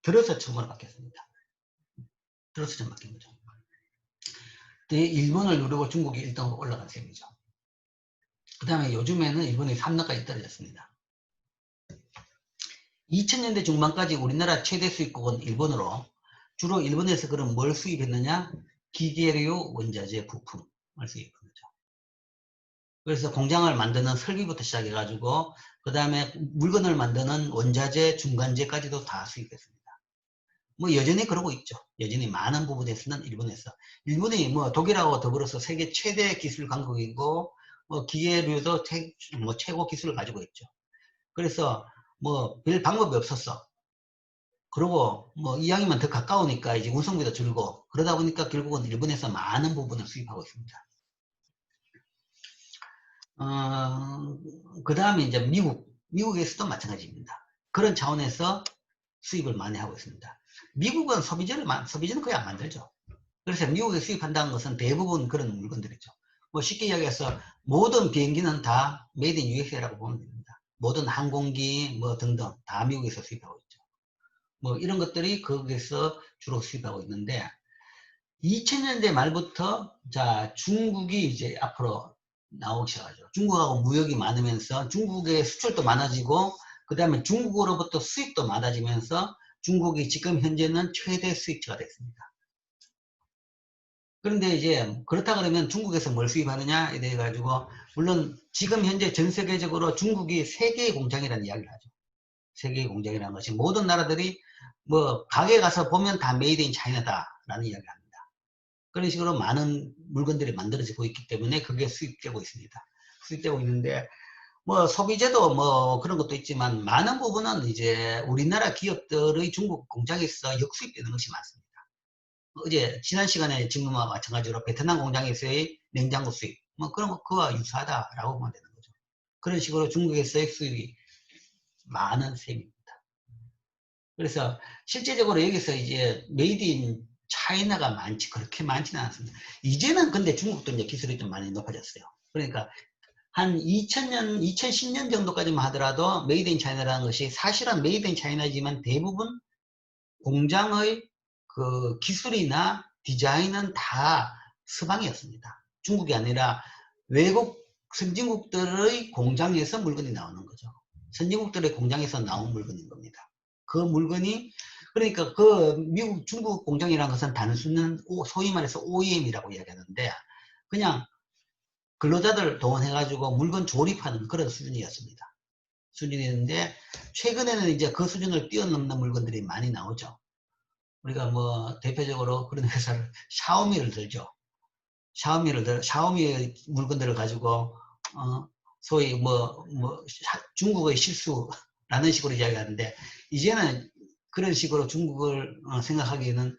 들어서 처음으로 바뀌었습니다. 들어서 처음 바뀐 거죠. 일본을 누르고 중국이 1등으로 올라간 셈이죠. 그 다음에 요즘에는 일본이 3등까지 떨어졌습니다. 2000년대 중반까지 우리나라 최대 수입국은 일본으로 주로 일본에서 그럼 뭘 수입했느냐? 기계류, 원자재, 부품을 수입한 거죠. 그래서 공장을 만드는 설비부터 시작해가지고 그 다음에 물건을 만드는 원자재, 중간재까지도 다 수입했습니다. 뭐 여전히 그러고 있죠. 여전히 많은 부분에서는 일본이 뭐 독일하고 더불어서 세계 최대 기술 강국이고 뭐 기계류도 최고 기술을 가지고 있죠. 그래서 뭐 별 방법이 없었어. 그리고 뭐 이왕이면 더 가까우니까 이제 운송비도 줄고 그러다 보니까 결국은 일본에서 많은 부분을 수입하고 있습니다. 그 다음에 이제 미국에서도 마찬가지입니다. 그런 차원에서 수입을 많이 하고 있습니다. 미국은 소비재는 거의 안 만들죠. 그래서 미국에 수입한다는 것은 대부분 그런 물건들이죠. 뭐 쉽게 이야기해서 모든 비행기는 다 메이드 인 USA라고 보면 됩니다. 모든 항공기 뭐 등등 다 미국에서 수입하고 있죠. 뭐 이런 것들이 거기에서 주로 수입하고 있는데 2000년대 말부터 자 중국이 이제 앞으로 나오기 시작하죠. 중국하고 무역이 많으면서 중국의 수출도 많아지고 그 다음에 중국으로부터 수입도 많아지면서 중국이 지금 현재는 최대 수입처가 됐습니다. 그런데 이제 그렇다 그러면 중국에서 뭘 수입하느냐에 대해 가지고 물론 지금 현재 전 세계적으로 중국이 세계의 공장이라는 이야기를 하죠. 세계의 공장이라는 것이 모든 나라들이 뭐 가게 가서 보면 다 메이드 인 차이나다라는 이야기를 합니다. 그런 식으로 많은 물건들이 만들어지고 있기 때문에 그게 수입되고 있습니다. 수입되고 있는데 뭐 소비재도 뭐 그런 것도 있지만 많은 부분은 이제 우리나라 기업들의 중국 공장에서 역수입되는 것이 많습니다. 어제 지난 시간에 질문과 마찬가지로 베트남 공장에서의 냉장고 수입 뭐 그런 거 그와 유사하다라고 보면 되는 거죠. 그런 식으로 중국에서의 수입이 많은 셈입니다. 그래서 실제적으로 여기서 이제 메이드 인 차이나가 그렇게 많지는 않습니다. 이제는 근데 중국도 이제 기술이 좀 많이 높아졌어요. 그러니까 한 2000년, 2010년 정도까지만 하더라도 메이드 인 차이나라는 것이 사실은 메이드 인 차이나지만 대부분 공장의 그 기술이나 디자인은 다 서방이었습니다. 중국이 아니라 외국 선진국들의 공장에서 물건이 나오는 거죠. 선진국들의 공장에서 나온 물건인 겁니다. 그 물건이 그러니까 그 미국 중국 공장이라는 것은 단순한 소위 말해서 OEM이라고 이야기하는데 그냥 근로자들 동원해가지고 물건 조립하는 그런 수준이었습니다. 수준이었는데 최근에는 이제 그 수준을 뛰어넘는 물건들이 많이 나오죠. 우리가 뭐 대표적으로 그런 회사를 샤오미를 들죠. 샤오미의 물건들을 가지고 소위 중국의 실수라는 식으로 이야기하는데 이제는 그런 식으로 중국을 생각하기에는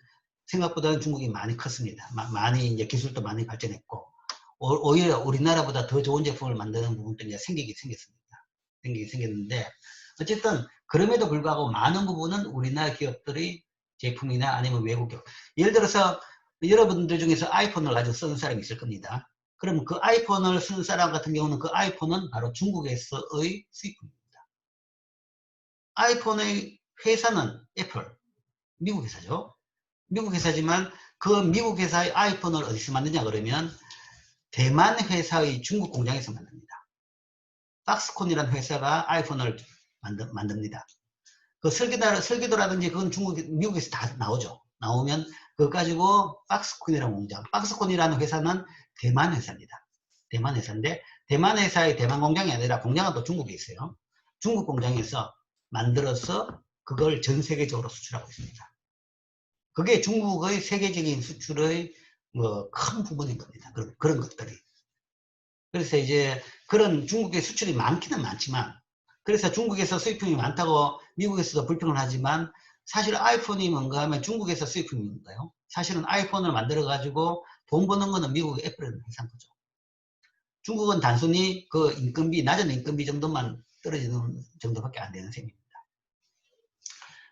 생각보다는 중국이 많이 컸습니다. 많이 이제 기술도 많이 발전했고 오히려 우리나라보다 더 좋은 제품을 만드는 부분들이 생겼는데 어쨌든 그럼에도 불구하고 많은 부분은 우리나라 기업들의 제품이나 아니면 외국 기업. 예를 들어서 여러분들 중에서 아이폰을 가지고 쓰는 사람이 있을 겁니다. 그러면 그 아이폰을 쓰는 사람 같은 경우는 그 아이폰은 바로 중국에서의 수입품입니다. 아이폰의 회사는 애플, 미국 회사죠. 미국 회사지만 그 미국 회사의 아이폰을 어디서 만드냐 그러면 대만 회사의 중국 공장에서 만듭니다. 박스콘이라는 회사가 아이폰을 만듭니다. 그 설계도라든지 그건 미국에서 다 나오죠. 나오면 그거 가지고 박스콘이라는 공장, 박스콘이라는 회사는 대만 회사입니다. 대만 회사인데 대만 회사의 대만 공장이 아니라 공장은 또 중국에 있어요. 중국 공장에서 만들어서 그걸 전 세계적으로 수출하고 있습니다. 그게 중국의 세계적인 수출의 큰 부분인 겁니다. 그런 것들이. 그래서 이제 그런 중국의 수출이 많기는 많지만 그래서 중국에서 수입품이 많다고 미국에서도 불평을 하지만 사실 아이폰이 뭔가 하면 중국에서 수입품인가요? 사실은 아이폰을 만들어 가지고 돈 버는 거는 미국의 애플은 회사인 거죠. 중국은 단순히 그 낮은 인건비 정도만 떨어지는 정도밖에 안 되는 셈입니다.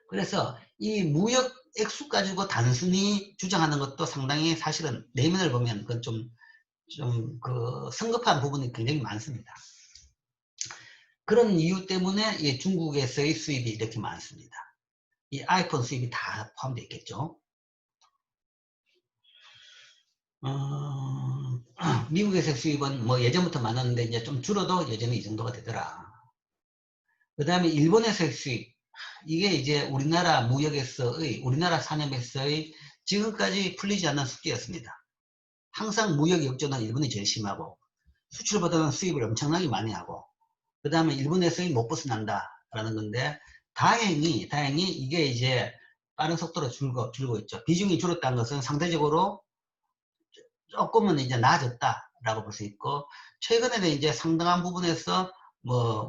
그래서 이 무역 액수 가지고 단순히 주장하는 것도 상당히 사실은 내면을 보면 그건 좀 성급한 부분이 굉장히 많습니다. 그런 이유 때문에 이 중국에서의 수입이 이렇게 많습니다. 이 아이폰 수입이 다 포함되어 있겠죠. 미국에서 수입은 뭐 예전부터 많았는데 이제 좀 줄어도 여전히 이 정도가 되더라. 그 다음에 일본에서의 수입. 이게 이제 우리나라 무역에서의, 우리나라 산업에서의 지금까지 풀리지 않는 숙제였습니다. 항상 무역 역전은 일본이 제일 심하고 수출보다는 수입을 엄청나게 많이 하고 그 다음에 일본에서의 못 벗어난다 라는 건데 다행히 이게 이제 빠른 속도로 줄고 있죠. 비중이 줄었다는 것은 상대적으로 조금은 이제 나아졌다라고 볼 수 있고 최근에는 이제 상당한 부분에서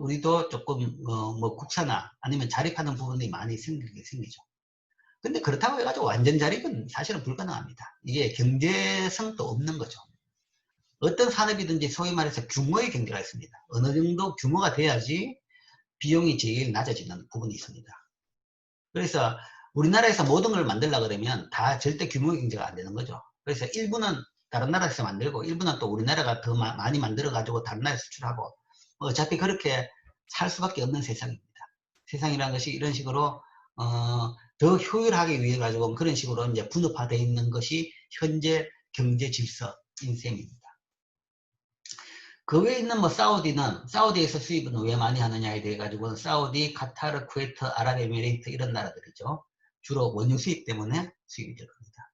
우리도 조금 국산화 아니면 자립하는 부분이 많이 생기죠. 근데 그렇다고 해가지고 완전 자립은 사실은 불가능합니다. 이게 경제성도 없는 거죠. 어떤 산업이든지 소위 말해서 규모의 경제가 있습니다. 어느 정도 규모가 돼야지 비용이 제일 낮아지는 부분이 있습니다. 그래서 우리나라에서 모든 걸 만들려고 그러면 다 절대 규모의 경제가 안 되는 거죠. 그래서 일부는 다른 나라에서 만들고 일부는 또 우리나라가 더 많이 만들어 가지고 다른 나라에 수출하고 어차피 그렇게 살 수밖에 없는 세상입니다. 세상이라는 것이 이런 식으로 더 효율하게 위해 가지고 그런 식으로 이제 분업화되어 있는 것이 현재 경제 질서인 셈입니다. 그 외에 있는 사우디에서 수입은 왜 많이 하느냐에 대해 가지고는 사우디, 카타르, 쿠웨이트, 아랍에미레이트 이런 나라들이죠. 주로 원유 수입 때문에 수입이 될 겁니다.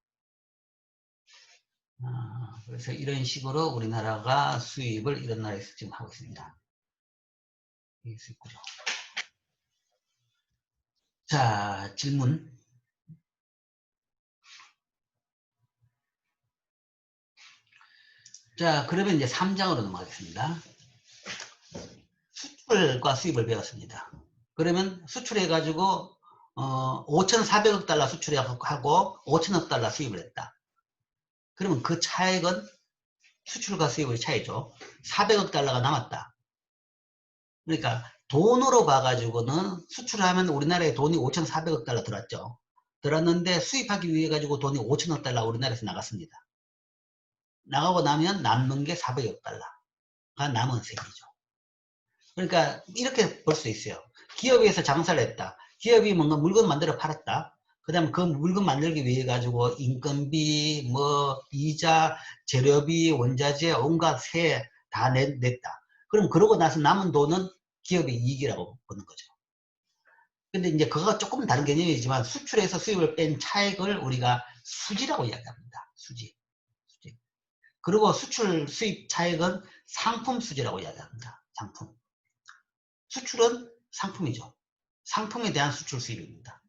그래서 이런 식으로 우리나라가 수입을 이런 나라에서 지금 하고 있습니다. 이 수입구조. 자, 질문. 자, 그러면 이제 3장으로 넘어가겠습니다. 수출과 수입을 배웠습니다. 그러면 수출해가지고 5,400억 달러 수출하고 5천억 달러 수입을 했다. 그러면 그 차액은 수출과 수입의 차이죠. 400억 달러가 남았다. 그러니까 돈으로 봐가지고는 수출하면 우리나라에 돈이 5,400억 달러 들었죠. 들었는데 수입하기 위해 가지고 돈이 5천억 달러 우리나라에서 나갔습니다. 나가고 나면 남는 게 400억 달러가 남은 셈이죠. 그러니까 이렇게 볼 수 있어요. 기업에서 장사를 했다. 기업이 뭔가 물건 만들어 팔았다. 그 다음에 그 물건 만들기 위해 가지고 인건비, 뭐 이자, 재료비, 원자재, 온갖 세 다 냈다. 그럼 그러고 나서 남은 돈은 기업의 이익이라고 보는 거죠. 근데 이제 그거가 조금 다른 개념이지만 수출해서 수입을 뺀 차액을 우리가 수지라고 이야기합니다. 수지. 수지. 그리고 수출 수입 차액은 상품 수지라고 이야기합니다. 상품. 수출은 상품이죠. 상품에 대한 수출 수입입니다.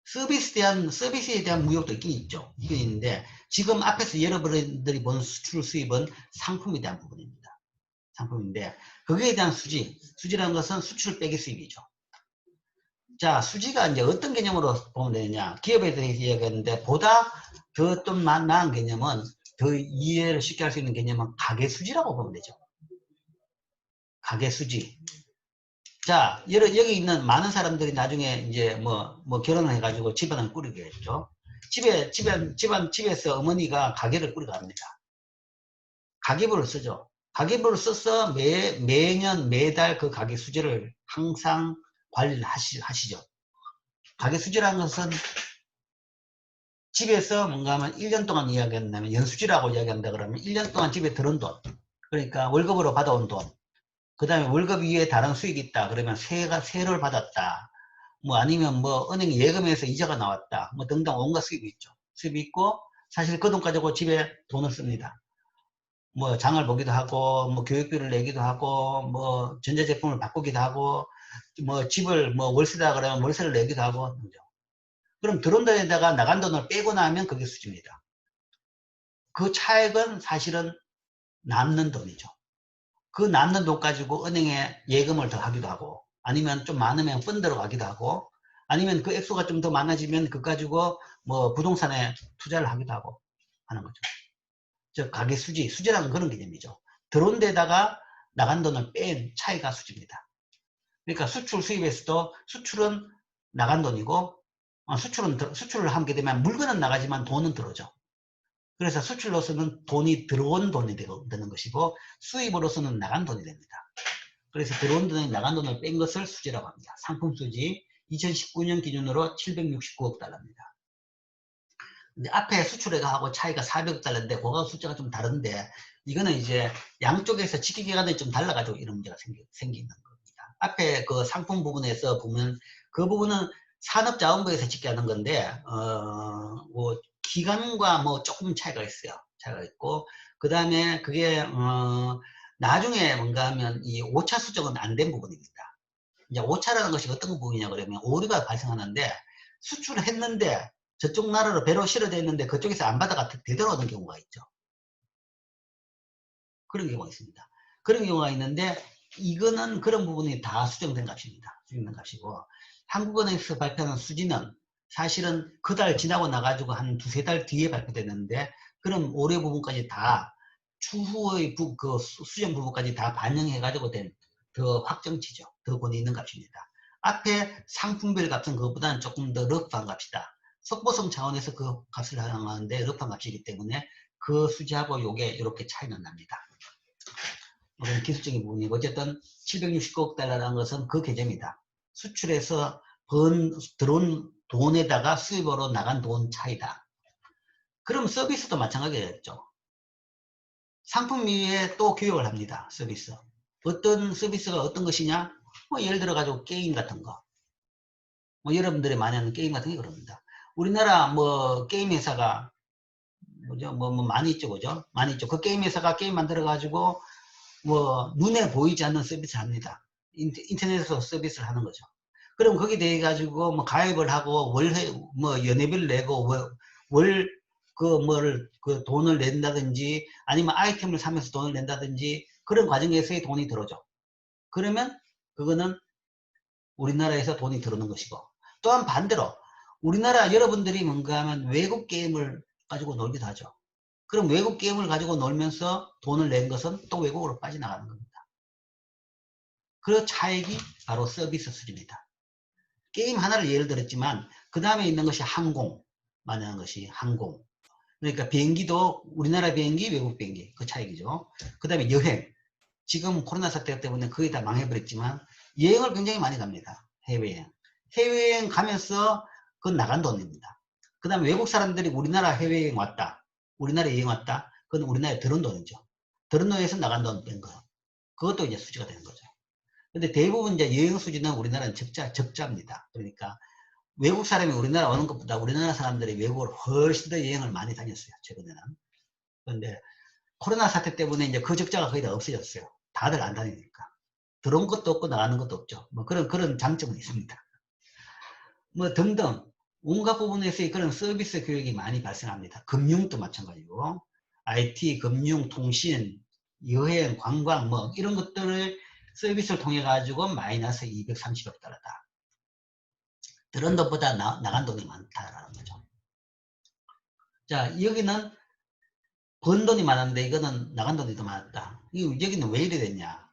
서비스에 대한 무역도 있긴 있죠. 있긴 있는데, 지금 앞에서 여러분들이 본 수출 수입은 상품에 대한 부분입니다. 상품인데, 거기에 대한 수지라는 것은 수출 빼기 수입이죠. 자, 수지가 이제 어떤 개념으로 보면 되느냐. 기업에 대해서 이야기했는데, 보다 더 좀 나은 개념은, 더 이해를 쉽게 할 수 있는 개념은 가계수지라고 보면 되죠. 가계수지. 자, 여기 있는 많은 사람들이 나중에 이제 뭐 결혼을 해가지고 집안을 꾸리겠죠. 집에서 어머니가 가계를 꾸려갑니다. 가계부를 쓰죠. 가계부를 써서 매년, 매달 그 가계 수지를 항상 관리를 하시죠. 가계 수지라는 것은 집에서 뭔가 하면 1년 동안 이야기한다면, 연수지라고 이야기한다 그러면 1년 동안 집에 들어온 돈, 그러니까 월급으로 받아온 돈, 그 다음에 월급 위에 다른 수익이 있다 그러면 세를 받았다, 뭐 아니면 뭐 은행 예금에서 이자가 나왔다, 뭐 등등 온갖 수입이 있죠. 수입이 있고, 사실 그 돈 가지고 집에 돈을 씁니다. 뭐 장을 보기도 하고, 뭐 교육비를 내기도 하고, 뭐 전자제품을 바꾸기도 하고, 뭐 집을 뭐 월세다 그러면 월세를 내기도 하고. 그럼 들어온 돈에다가 나간 돈을 빼고 나면 그게 수지입니다. 그 차액은 사실은 남는 돈이죠. 그 남는 돈 가지고 은행에 예금을 더 하기도 하고, 아니면 좀 많으면 펀드로 가기도 하고, 아니면 그 액수가 좀 더 많아지면 그거 가지고 뭐 부동산에 투자를 하기도 하고 하는 거죠. 즉 가계 수지라는 그런 개념이죠. 들어온 데다가 나간 돈을 뺀 차이가 수지입니다. 그러니까 수출 수입에서도 수출은 나간 돈이고, 수출을 하게 되면 물건은 나가지만 돈은 들어오죠. 그래서 수출로서는 돈이 들어온 돈이 되는 것이고, 수입으로서는 나간 돈이 됩니다. 그래서 들어온 돈이 나간 돈을 뺀 것을 수지라고 합니다. 상품 수지 2019년 기준으로 769억 달러입니다. 근데 앞에 수출액 하고 차이가 400억 달러인데 그거 숫자가 좀 다른데, 이거는 이제 양쪽에서 지키기간이 좀 달라가지고 이런 문제가 생기는 겁니다. 앞에 그 상품 부분에서 보면 그 부분은 산업자원부에서 집계하는 건데, 뭐 기간과 뭐 조금 차이가 있어요. 차이가 있고, 그 다음에 그게 나중에 뭔가 하면 이 오차 수정은 안 된 부분입니다. 이제 오차라는 것이 어떤 부분이냐 그러면 오류가 발생하는데, 수출을 했는데 저쪽 나라로 배로 실어져 있는데 그쪽에서 안 받아가 되돌아오는 경우가 있죠. 그런 경우가 있습니다. 그런 경우가 있는데, 이거는 그런 부분이 다 수정된 값입니다. 수정된 값이고, 한국은행에서 발표하는 수지는 사실은 그 달 지나고 나가지고 한 두세 달 뒤에 발표되는데, 그런 오류 부분까지 다 추후의 그 수정 부분까지 다 반영해가지고 된 더 확정치죠. 더 권위 있는 값입니다. 앞에 상품별 값은 그것보다는 조금 더 러프한 값이다. 속보성 차원에서 그 값을 사용하는데 러프한 값이기 때문에 그 수지하고 요게 이렇게 차이는 납니다. 이런 기술적인 부분이고, 어쨌든 769억 달러라는 것은 그 개념이다. 수출해서 들어온 돈에다가 수입으로 나간 돈 차이다. 그럼 서비스도 마찬가지겠죠. 상품 위에 또 교육을 합니다. 서비스. 어떤 서비스가 어떤 것이냐? 뭐 예를 들어 가지고 게임 같은 거. 뭐 여러분들이 많이 하는 게임 같은 게 그럽니다. 우리나라 뭐 게임 회사가 뭐죠? 뭐 많이 있죠, 그죠? 많이 있죠. 그 게임 회사가 게임 만들어 가지고 뭐 눈에 보이지 않는 서비스를 합니다. 인터넷에서 서비스를 하는 거죠. 그럼 거기에 대해 가지고 뭐 가입을 하고 뭐 연회비를 내고 그 돈을 낸다든지, 아니면 아이템을 사면서 돈을 낸다든지, 그런 과정에서의 돈이 들어오죠. 그러면 그거는 우리나라에서 돈이 들어오는 것이고, 또한 반대로 우리나라 여러분들이 뭔가 하면 외국 게임을 가지고 놀기도 하죠. 그럼 외국 게임을 가지고 놀면서 돈을 낸 것은 또 외국으로 빠져나가는 겁니다. 그 차익이 바로 서비스 수지입니다. 게임 하나를 예를 들었지만 그 다음에 있는 것이 항공, 말하는 것이 항공. 그러니까 비행기도 우리나라 비행기, 외국 비행기 그 차익이죠. 그 다음에 여행. 지금 코로나 사태 때문에 거의 다 망해버렸지만 여행을 굉장히 많이 갑니다. 해외여행. 해외여행 가면서 그건 나간 돈입니다. 그 다음에 외국 사람들이 우리나라 해외여행 왔다. 우리나라 여행 왔다. 그건 우리나라에 들은 돈이죠. 들은 돈에서 나간 돈 뺀 거. 그것도 이제 수지가 되는 거죠. 근데 대부분 이제 여행 수지는 우리나라는 적자입니다. 그러니까 외국 사람이 우리나라 오는 것보다 우리나라 사람들이 외국을 훨씬 더 여행을 많이 다녔어요. 최근에는. 그런데 코로나 사태 때문에 이제 그 적자가 거의 다 없어졌어요. 다들 안 다니니까. 들어온 것도 없고 나가는 것도 없죠. 뭐 그런 장점은 있습니다. 뭐 등등 온갖 부분에서의 그런 서비스 교육이 많이 발생합니다. 금융도 마찬가지고 IT, 금융, 통신, 여행, 관광 뭐 이런 것들을 서비스를 통해 가지고 마이너스 230억 달러다. 들은 돈보다 나간 돈이 많다라는 거죠. 자, 여기는 번 돈이 많았는데 이거는 나간 돈이 더 많았다. 여기는 왜 이래 됐냐?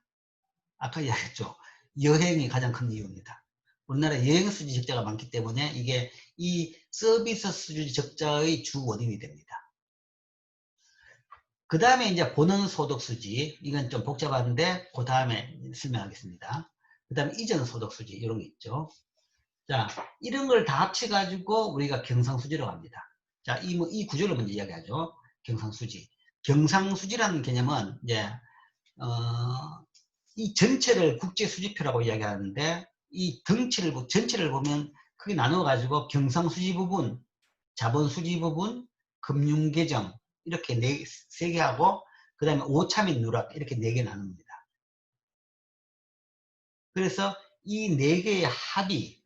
아까 이야기했죠. 여행이 가장 큰 이유입니다. 우리나라 여행 수지 적자가 많기 때문에 이게 이 서비스 수지 적자의 주 원인이 됩니다. 그 다음에 이제 본원 소득 수지, 이건 좀 복잡한데 그 다음에 설명하겠습니다. 그 다음에 이전 소득 수지 이런 게 있죠. 자, 이런 걸 다 합쳐가지고 우리가 경상수지라고 합니다. 자, 이 구조를 먼저 이야기하죠. 경상수지. 경상수지라는 개념은 이제 이 전체를 국제수지표라고 이야기하는데 이 전체를 보면 크게 나누어 가지고 경상수지 부분, 자본수지 부분, 금융계정 이렇게 세 개 하고 그 다음에 오차 및 누락 이렇게 네 개 나눕니다. 그래서 이 네 개의 합이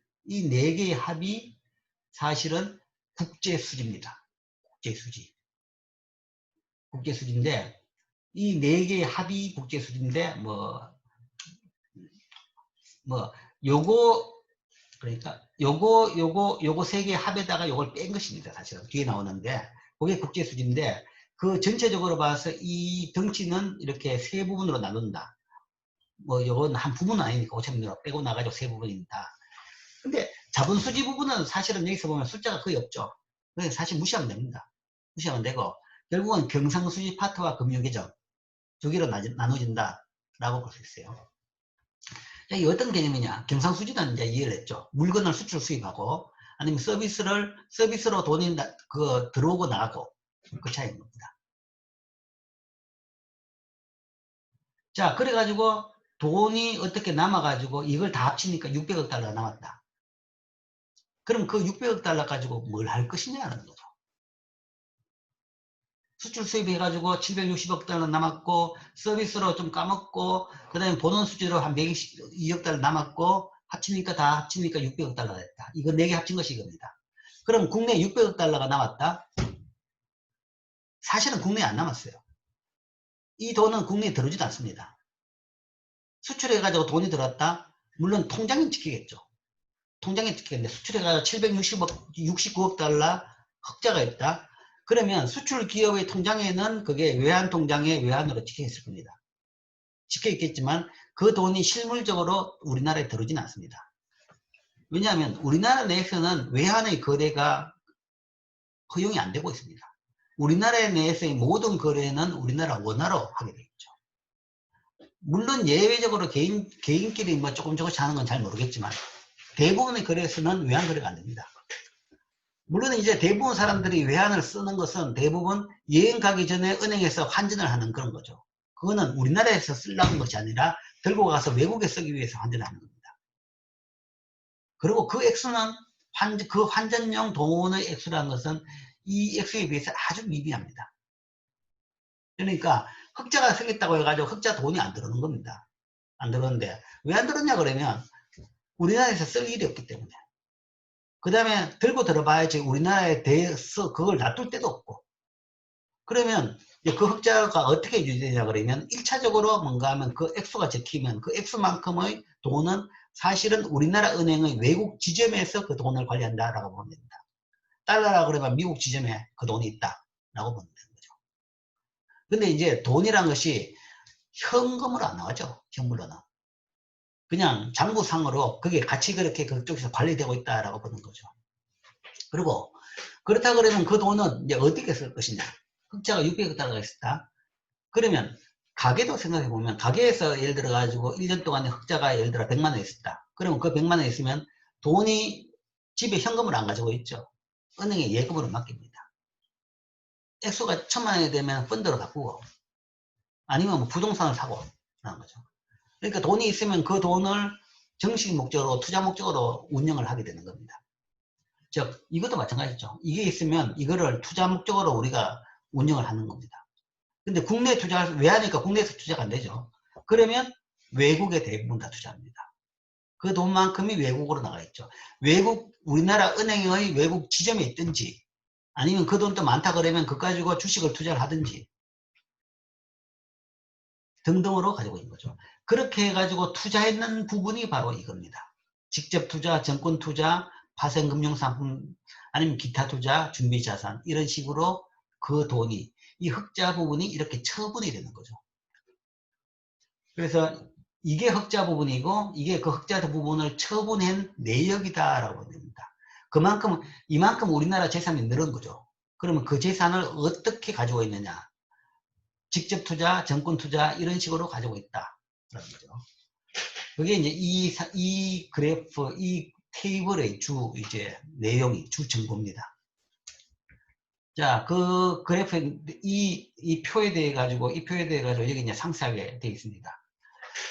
사실은 국제수지입니다. 국제수지인데 이 네 개의 합이 국제수지인데 요거 그러니까 요거 세 개의 합에다가 요걸 뺀 것입니다. 사실은 뒤에 나오는데 그게 국제수지인데 그 전체적으로 봐서 이 덩치는 이렇게 세 부분으로 나눈다. 뭐 요건 한 부분은 아니니까 5,000명 빼고 나가지고 세 부분입니다. 근데 자본수지 부분은 사실은 여기서 보면 숫자가 거의 없죠. 그래서 사실 무시하면 됩니다. 무시하면 되고 결국은 경상수지 파트와 금융계정 두 개로 나눠진다라고 볼 수 있어요. 자, 이게 어떤 개념이냐? 경상수지는 이제 이해를 했죠. 물건을 수출 수입하고 아니면 서비스로 돈이 들어오고 나가고 그 차이인 겁니다. 자, 그래가지고 돈이 어떻게 남아가지고 이걸 다 합치니까 600억 달러가 남았다. 그럼 그 600억 달러 가지고 뭘 할 것이냐는 거죠. 수출 수입해가지고 760억 달러 남았고 서비스로 좀 까먹고 그 다음에 본원 수지로 한 122억 달러 남았고 다 합치니까 600억 달러가 됐다. 이거 4개 합친 것이 이겁니다. 그럼 국내에 600억 달러가 남았다? 사실은 국내에 안 남았어요. 이 돈은 국내에 들어오지도 않습니다. 수출해가지고 돈이 들어왔다? 물론 통장에 찍히겠죠. 통장에 찍히겠는데 수출해가지고 769억 달러 흑자가 있다? 그러면 수출 기업의 통장에는 그게 외환 통장에 외환으로 찍혀 있을 겁니다. 찍혀 있겠지만 그 돈이 실물적으로 우리나라에 들어오지는 않습니다. 왜냐하면 우리나라 내에서는 외환의 거래가 허용이 안 되고 있습니다. 우리나라 내에서의 모든 거래는 우리나라 원화로 하게 되어 있죠. 물론 예외적으로 개인끼리 뭐 조금씩 하는 건 잘 모르겠지만 대부분의 거래에서는 외환 거래가 안 됩니다. 물론 이제 대부분 사람들이 외환을 쓰는 것은 대부분 여행 가기 전에 은행에서 환전을 하는 그런 거죠. 그거는 우리나라에서 쓰려는 것이 아니라 들고 가서 외국에 쓰기 위해서 환전하는 겁니다. 그리고 그 액수는 그 환전용 돈의 액수라는 것은 이 액수에 비해서 아주 미비합니다. 그러니까 흑자가 생겼다고 해가지고 흑자 돈이 안 들어오는 겁니다. 안 들어오는데 왜 안 들어오냐 그러면 우리나라에서 쓸 일이 없기 때문에. 그 다음에 들고 들어봐야지 우리나라에 대해서 그걸 놔둘 데도 없고. 그러면 그 흑자가 어떻게 유지되냐 그러면 1차적으로 뭔가 하면 그 액수가 적히면 그 액수만큼의 돈은 사실은 우리나라 은행의 외국 지점에서 그 돈을 관리한다라고 보면 됩니다. 달러라 그러면 미국 지점에 그 돈이 있다라고 보면 되는 거죠. 근데 이제 돈이란 것이 현금으로 안 나가죠. 현물로는. 그냥 장부상으로 그게 같이 그렇게 그쪽에서 관리되고 있다라고 보는 거죠. 그리고 그렇다 그러면 그 돈은 이제 어떻게 쓸 것이냐. 흑자가 600억 달러가 있었다. 그러면 가게도 생각해 보면 가게에서 예를 들어 가지고 1년 동안에 흑자가 예를 들어 100만 원 있었다. 그러면 그 100만 원 있으면 돈이 집에 현금을 안 가지고 있죠. 은행에 예금으로 맡깁니다. 액수가 1000만 원이 되면 펀드로 바꾸고 아니면 뭐 부동산을 사고 하는 거죠. 그러니까 돈이 있으면 그 돈을 정식 목적으로 투자 목적으로 운영을 하게 되는 겁니다. 즉 이것도 마찬가지죠. 이게 있으면 이거를 투자 목적으로 우리가 운영을 하는 겁니다. 근데 국내 투자를 왜 하니까 국내에서 투자가 안 되죠. 그러면 외국에 대부분 다 투자합니다. 그 돈만큼이 외국으로 나가 있죠. 외국 우리나라 은행의 외국 지점에 있든지 아니면 그 돈도 많다 그러면 그거 가지고 주식을 투자를 하든지 등등으로 가지고 있는 거죠. 그렇게 해가지고 투자했는 부분이 바로 이겁니다. 직접 투자, 정권 투자, 파생금융상품 아니면 기타 투자, 준비자산 이런 식으로 그 돈이 이 흑자 부분이 이렇게 처분이 되는 거죠. 그래서 이게 흑자 부분이고 이게 그 흑자 부분을 처분한 내역이다라고 합니다. 그만큼 이만큼 우리나라 재산이 늘은 거죠. 그러면 그 재산을 어떻게 가지고 있느냐? 직접 투자, 정권 투자 이런 식으로 가지고 있다라는 거죠. 그게 이제 이 그래프, 이 테이블의 주 이제 내용이 주 정보입니다. 자, 그 그래프 이 표에 대해 가지고 여기 이제 상세하게 되어 있습니다.